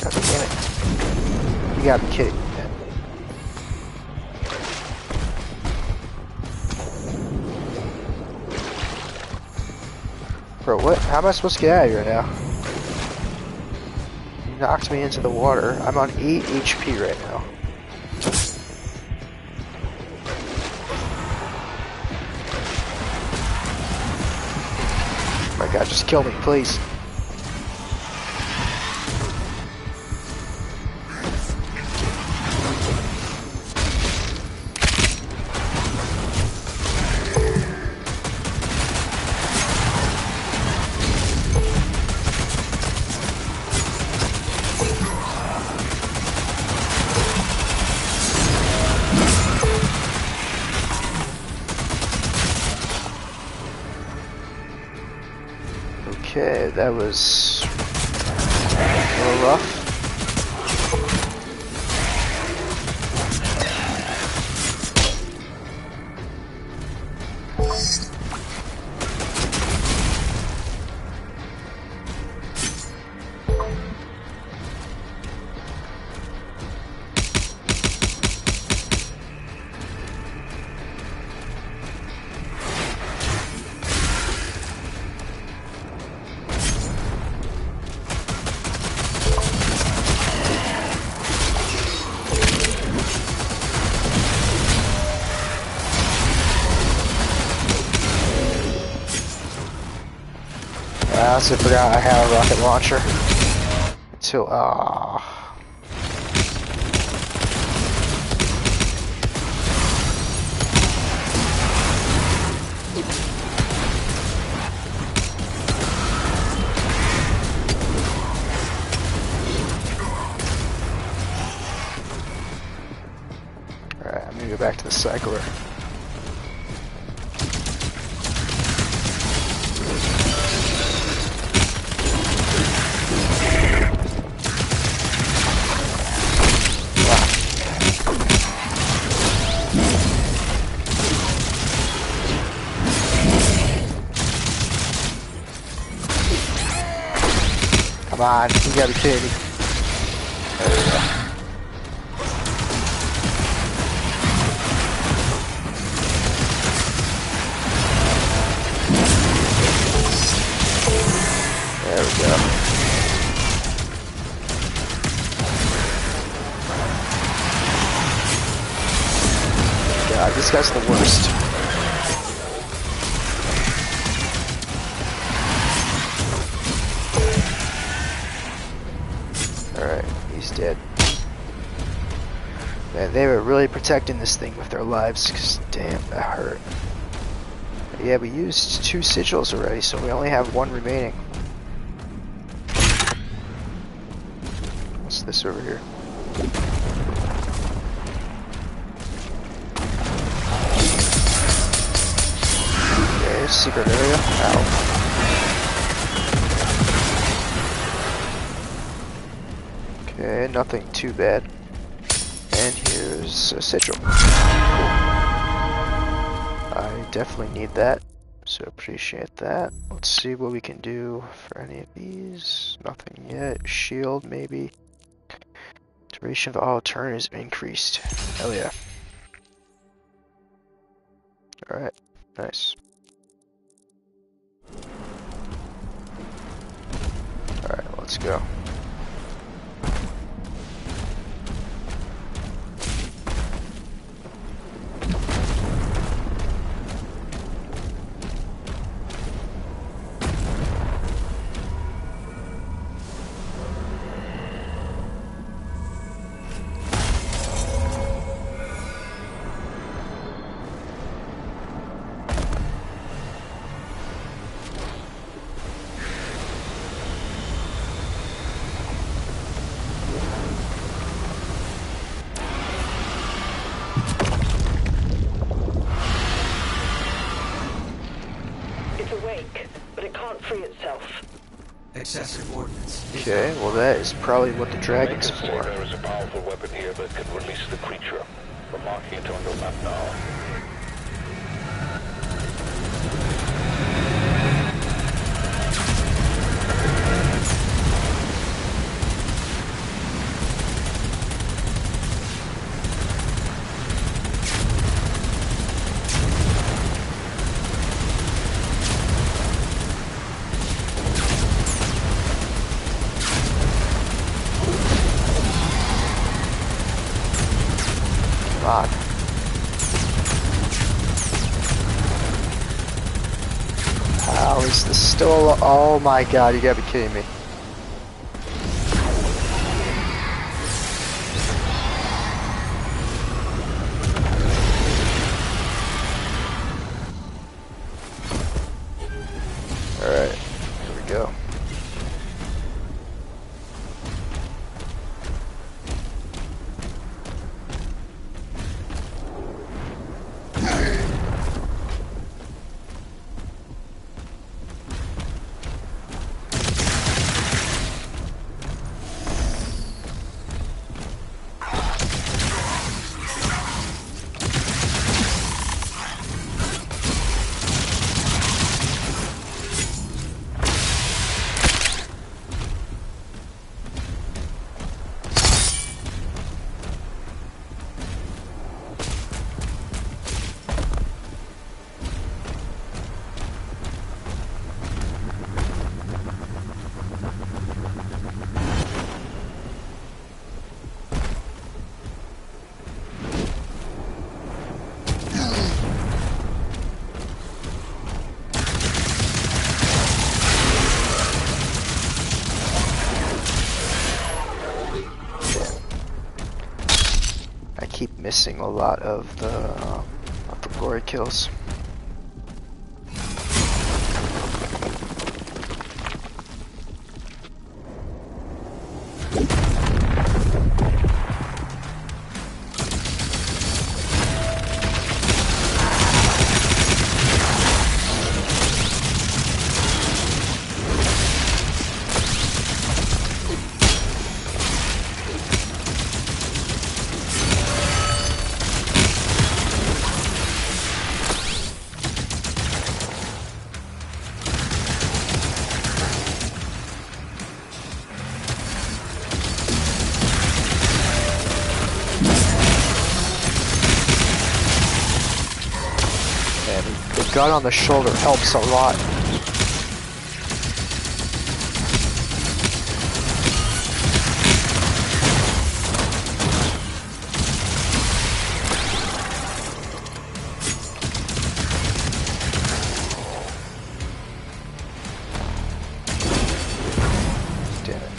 Speaker 1: God damn it. You gotta be kidding me, man. Bro, what? How am I supposed to get out of here now? He knocked me into the water. I'm on 8 HP right now. Oh my god, just kill me, please. Okay, that was a little rough. I also forgot I have a rocket launcher. Until, Alright, I'm gonna go back to the cycler. Come on, you gotta be kidding me. There we go. God, this guy's the worst. Alright, he's dead. Man, they were really protecting this thing with their lives, because damn, that hurt. Yeah, we used 2 sigils already, so we only have 1 remaining. What's this over here? Okay, secret area. Ow. Okay, nothing too bad. And here's a sigil. Cool. I definitely need that, so appreciate that. Let's see what we can do for any of these. Nothing yet. Shield, maybe. Duration of auto turn is increased. Hell yeah. Alright, nice. let's go.
Speaker 3: It's awake, but it can't free itself.
Speaker 2: Excessive ordnance.
Speaker 1: Okay, well that is probably what the dragon's
Speaker 5: Makers say
Speaker 1: for.
Speaker 5: there is a powerful weapon here that can release the creature. We're marking it on the map now.
Speaker 1: Come on. How is this still? Oh my god, you gotta be kidding me. Alright, here we go. I keep missing a lot of the glory kills. The gun on the shoulder helps a lot. Damn it.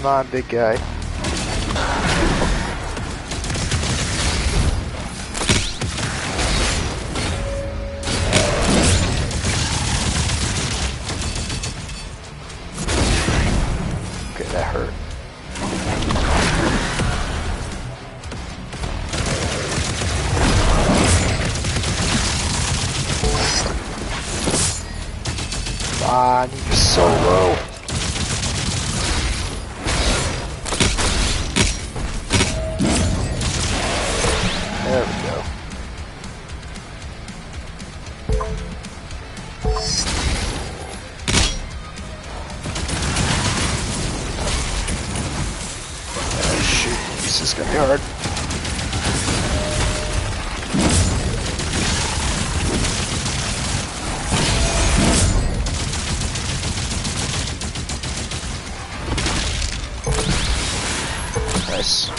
Speaker 1: Come on, big guy. Okay, that hurt. So low. There we go. Oh shoot, this is gonna be hard. Nice.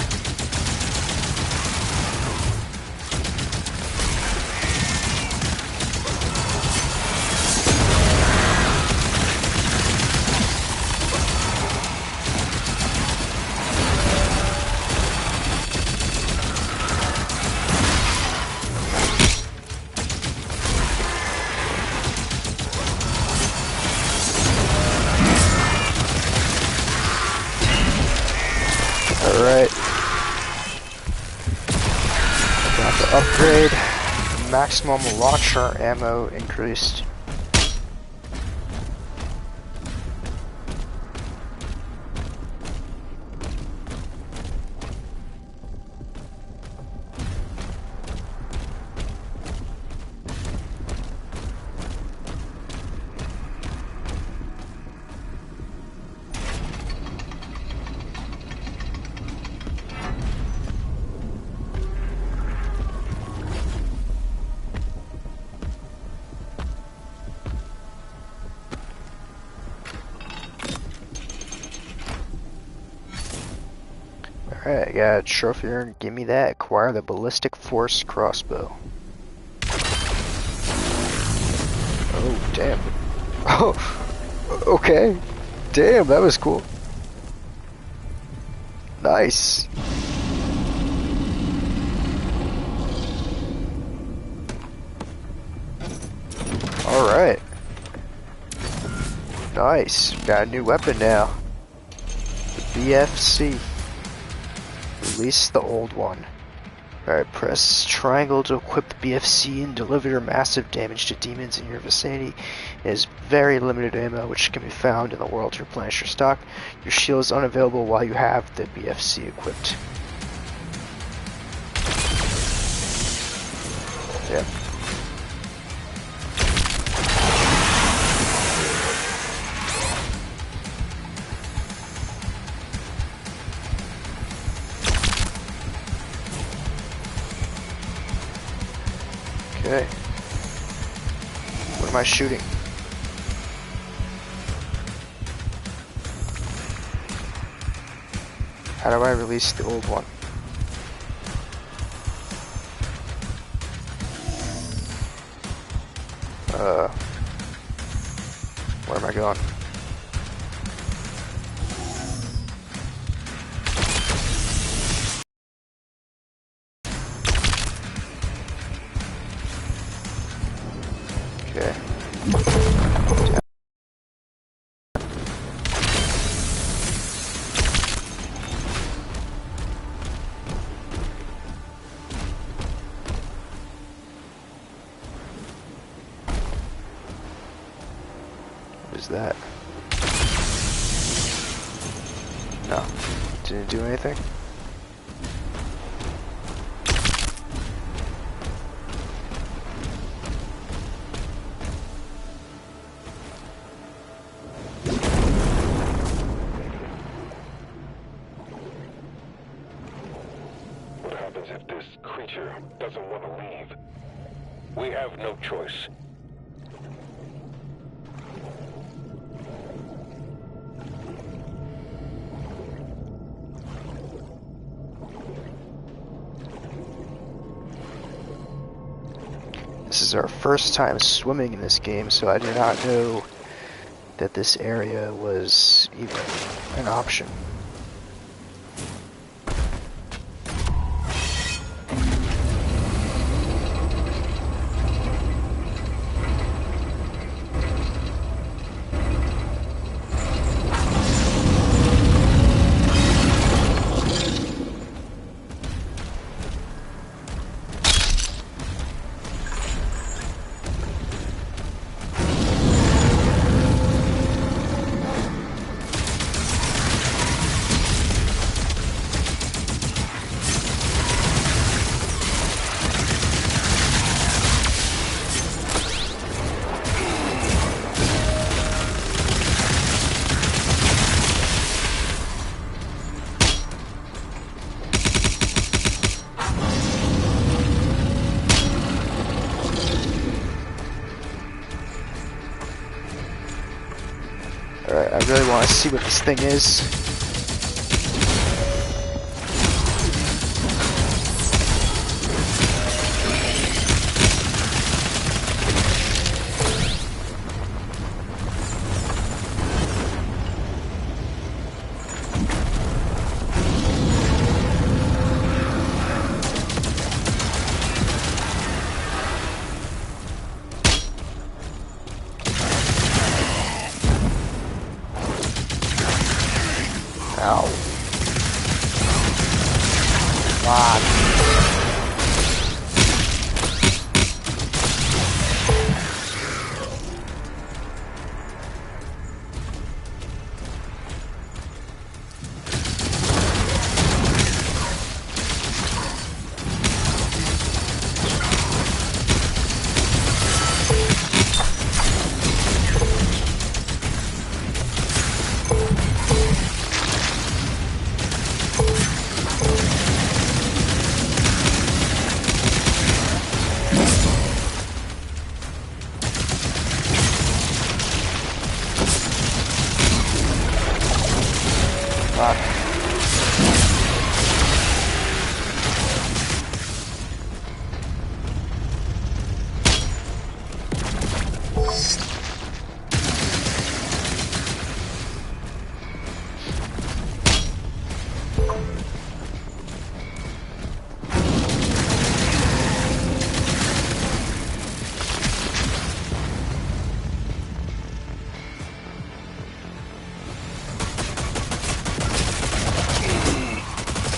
Speaker 1: Alright. Got the upgrade. Maximum launcher ammo increased. Alright, I got a trophy here. Give me that. Acquire the ballistic force crossbow. Oh, damn. Oh, okay. Damn, that was cool. Nice. Alright. Nice. Got a new weapon now. The BFC. Release the old one. Alright, press triangle to equip the BFC and deliver massive damage to demons in your vicinity. It has very limited ammo, which can be found in the world to replenish your stock. Your shield is unavailable while you have the BFC equipped. Yeah. Okay. What am I shooting? How do I release the old one? Where am I going? Okay. What is that? No. Didn't do anything?
Speaker 6: What happens if this creature doesn't want to leave?
Speaker 5: We have no choice.
Speaker 1: This is our first time swimming in this game, so I did not know that this area was even an option. really want to see what this thing is. Ow. Wow.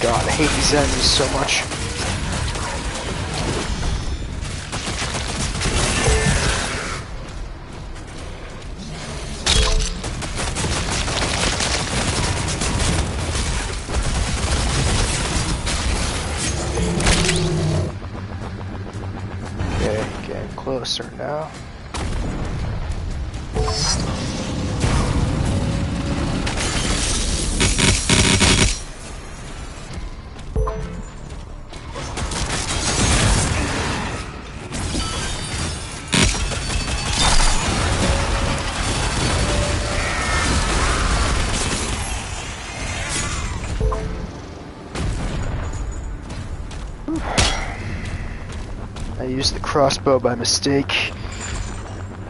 Speaker 1: God, I hate these enemies so much. Okay, getting closer now. I used the crossbow by mistake,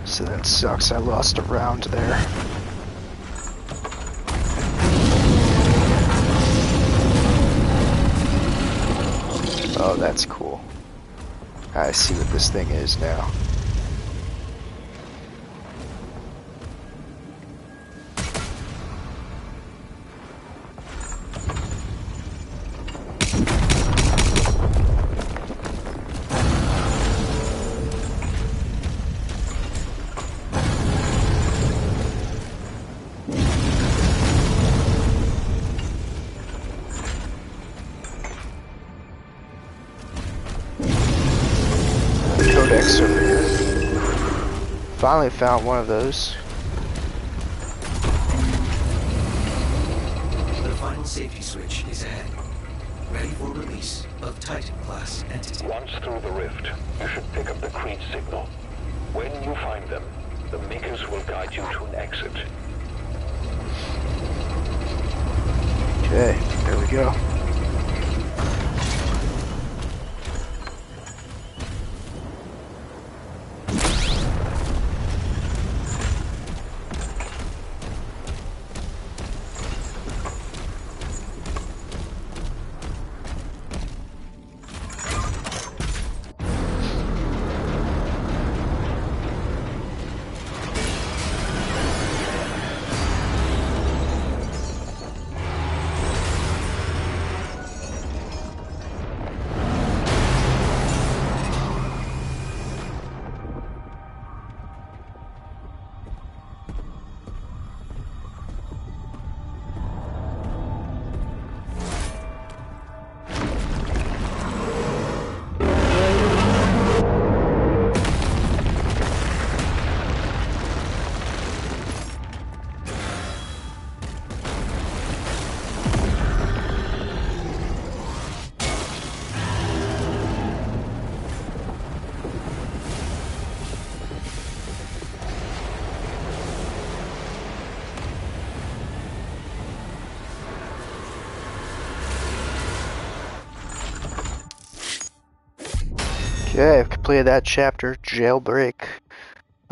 Speaker 1: so that sucks. I lost a round there. Oh, that's cool. I see what this thing is now. Codex over here. Finally found one of those.
Speaker 2: The final safety switch is ahead. Ready for release of Titan-class entity.
Speaker 5: Once through the rift, you should pick up the Creed signal. When you find them, the Makers will guide you to an exit.
Speaker 1: Okay, there we go. Okay, I've completed that chapter, Jailbreak.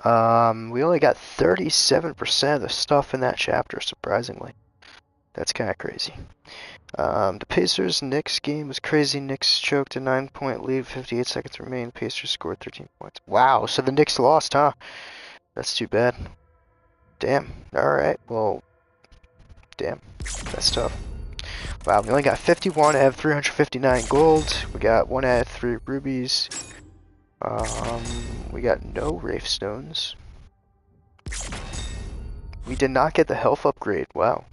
Speaker 1: We only got 37% of the stuff in that chapter, surprisingly. That's kind of crazy. The Pacers-Knicks game was crazy. Knicks choked a 9-point lead, 58 seconds remain. Pacers scored 13 points. Wow, so the Knicks lost, huh? That's too bad. Damn. Alright, well, damn. That's tough. Wow, we only got 51 out of 359 gold. We got 1 out of 3 rubies. We got no Wraith Stones. We did not get the health upgrade. Wow.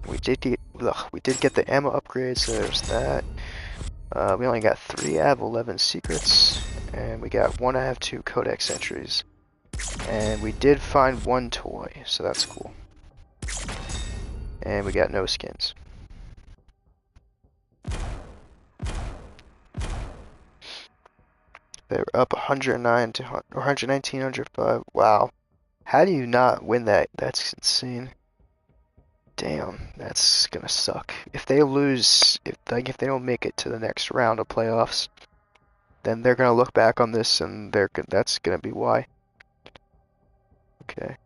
Speaker 1: We did get the ammo upgrade, so there's that. We only got 3 out of 11 secrets, and we got 1 out of 2 codex entries. And we did find 1 toy, so that's cool. And we got no skins. They were up 109 to or 119, 105. Wow. How do you not win that? That's insane. Damn, that's gonna suck. If they lose, if they don't make it to the next round of playoffs, then they're gonna look back on this and that's gonna be why. Okay.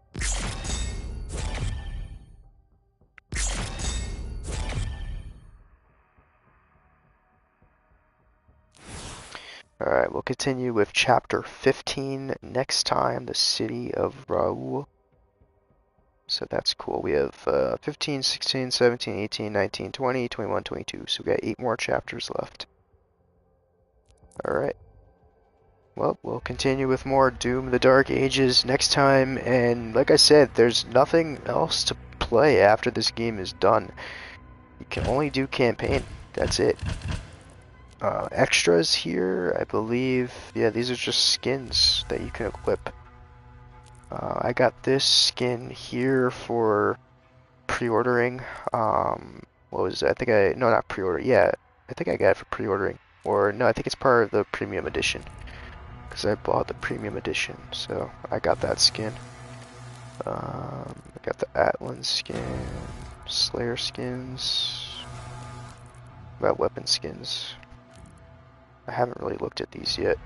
Speaker 1: Alright, we'll continue with chapter 15 next time, the city of Raul. So that's cool. We have 15, 16, 17, 18, 19, 20, 21, 22. So we got 8 more chapters left. Alright. Well, we'll continue with more Doom the Dark Ages next time. And like I said, there's nothing else to play after this game is done. You can only do campaign. That's it. Extras here, I believe. Yeah, these are just skins that you can equip. I got this skin here for pre-ordering. What was it? No, not pre-order. Yeah, I think I got it for pre-ordering. Or no, I think it's part of the premium edition. Because I bought the premium edition, so I got that skin. I got the Atlan skin, Slayer skins. About weapon skins. I haven't really looked at these yet.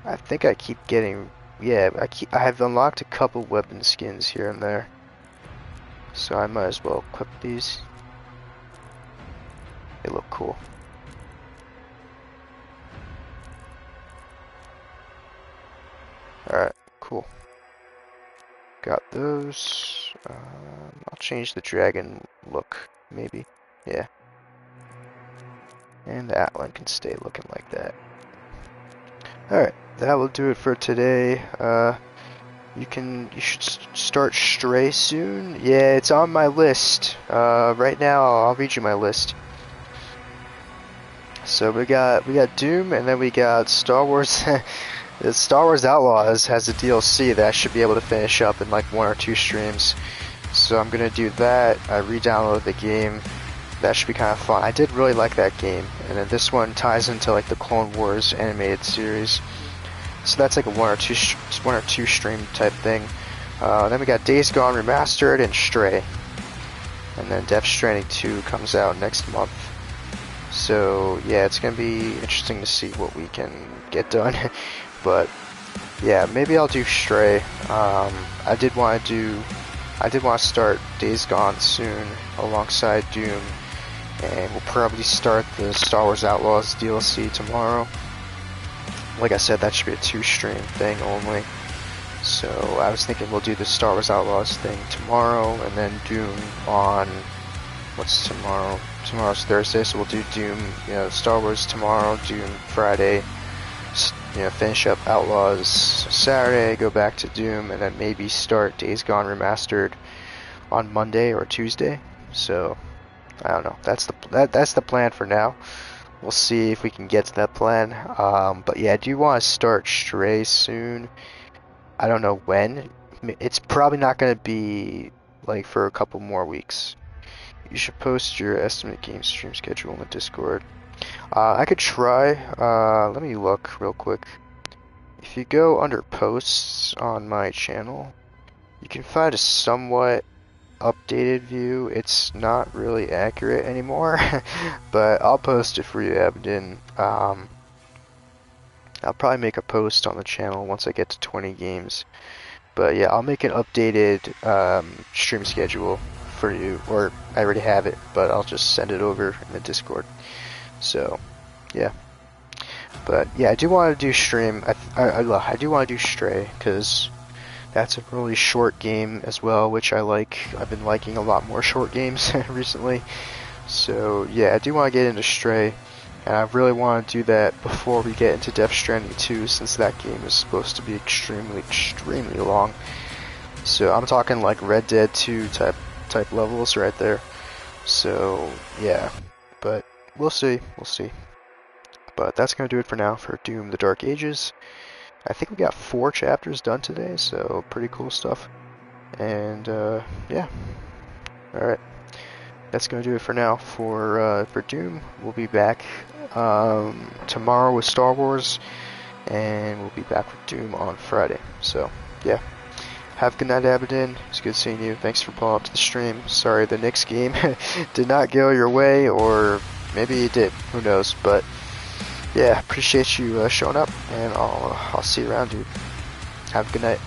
Speaker 1: I think I keep getting, yeah, I have unlocked a couple weapon skins here and there. So I might as well equip these. They look cool. Alright, cool. Got those. I'll change the dragon look, maybe. Yeah. And the Atlan can stay looking like that. Alright, that will do it for today. You should start Stray soon. Yeah, it's on my list. Right now, I'll read you my list. So we got Doom, and then we got Star Wars. The Star Wars Outlaws has a DLC that I should be able to finish up in like 1 or 2 streams. So I'm gonna do that. I re-downloaded the game. That should be kind of fun. I did really like that game, and then this one ties into like the Clone Wars animated series. So that's like a 1 or 2 stream type thing. Then we got Days Gone Remastered and Stray, and then Death Stranding 2 comes out next month. So yeah, it's gonna be interesting to see what we can get done. But yeah, maybe I'll do Stray. I did want to start Days Gone soon alongside Doom, and we'll probably start the Star Wars Outlaws DLC tomorrow. Like I said, that should be a 2-stream thing only. So I was thinking we'll do the Star Wars Outlaws thing tomorrow, and then Doom on, what's tomorrow? Tomorrow's Thursday, so we'll do Doom, Star Wars tomorrow, Doom Friday, finish up Outlaws Saturday, go back to Doom, and then maybe start Days Gone Remastered on Monday or Tuesday. So I don't know. That's the plan for now. We'll see if we can get to that plan. But yeah, I do want to start Stray soon. I don't know when. It's probably not going to be like for a couple more weeks. You should post your estimate game stream schedule in the Discord. I could try. Let me look real quick. If you go under posts on my channel, you can find a somewhat updated view. It's not really accurate anymore, but I'll post it for you, Abden. I'll probably make a post on the channel once I get to 20 games. But yeah, I'll make an updated stream schedule for you, or I already have it, but I'll just send it over in the Discord. So, yeah. But yeah, I do want to do stream. I do want to do Stray, because that's a really short game as well, which I like. I've been liking a lot more short games recently. So yeah, I do want to get into Stray, and I really want to do that before we get into Death Stranding 2, since that game is supposed to be extremely long. So I'm talking like Red Dead 2 type levels right there. So yeah, but we'll see. But that's gonna do it for now for Doom: The Dark Ages. I think we got 4 chapters done today, so pretty cool stuff. And yeah, all right, that's gonna do it for now for Doom. We'll be back tomorrow with Star Wars, and we'll be back with Doom on Friday. So yeah, have a good night, Abaddon. It's good seeing you. Thanks for pulling up to the stream. Sorry the Knicks game did not go your way, or maybe it did. Who knows? But yeah, appreciate you showing up, and I'll see you around, dude. Have a good night.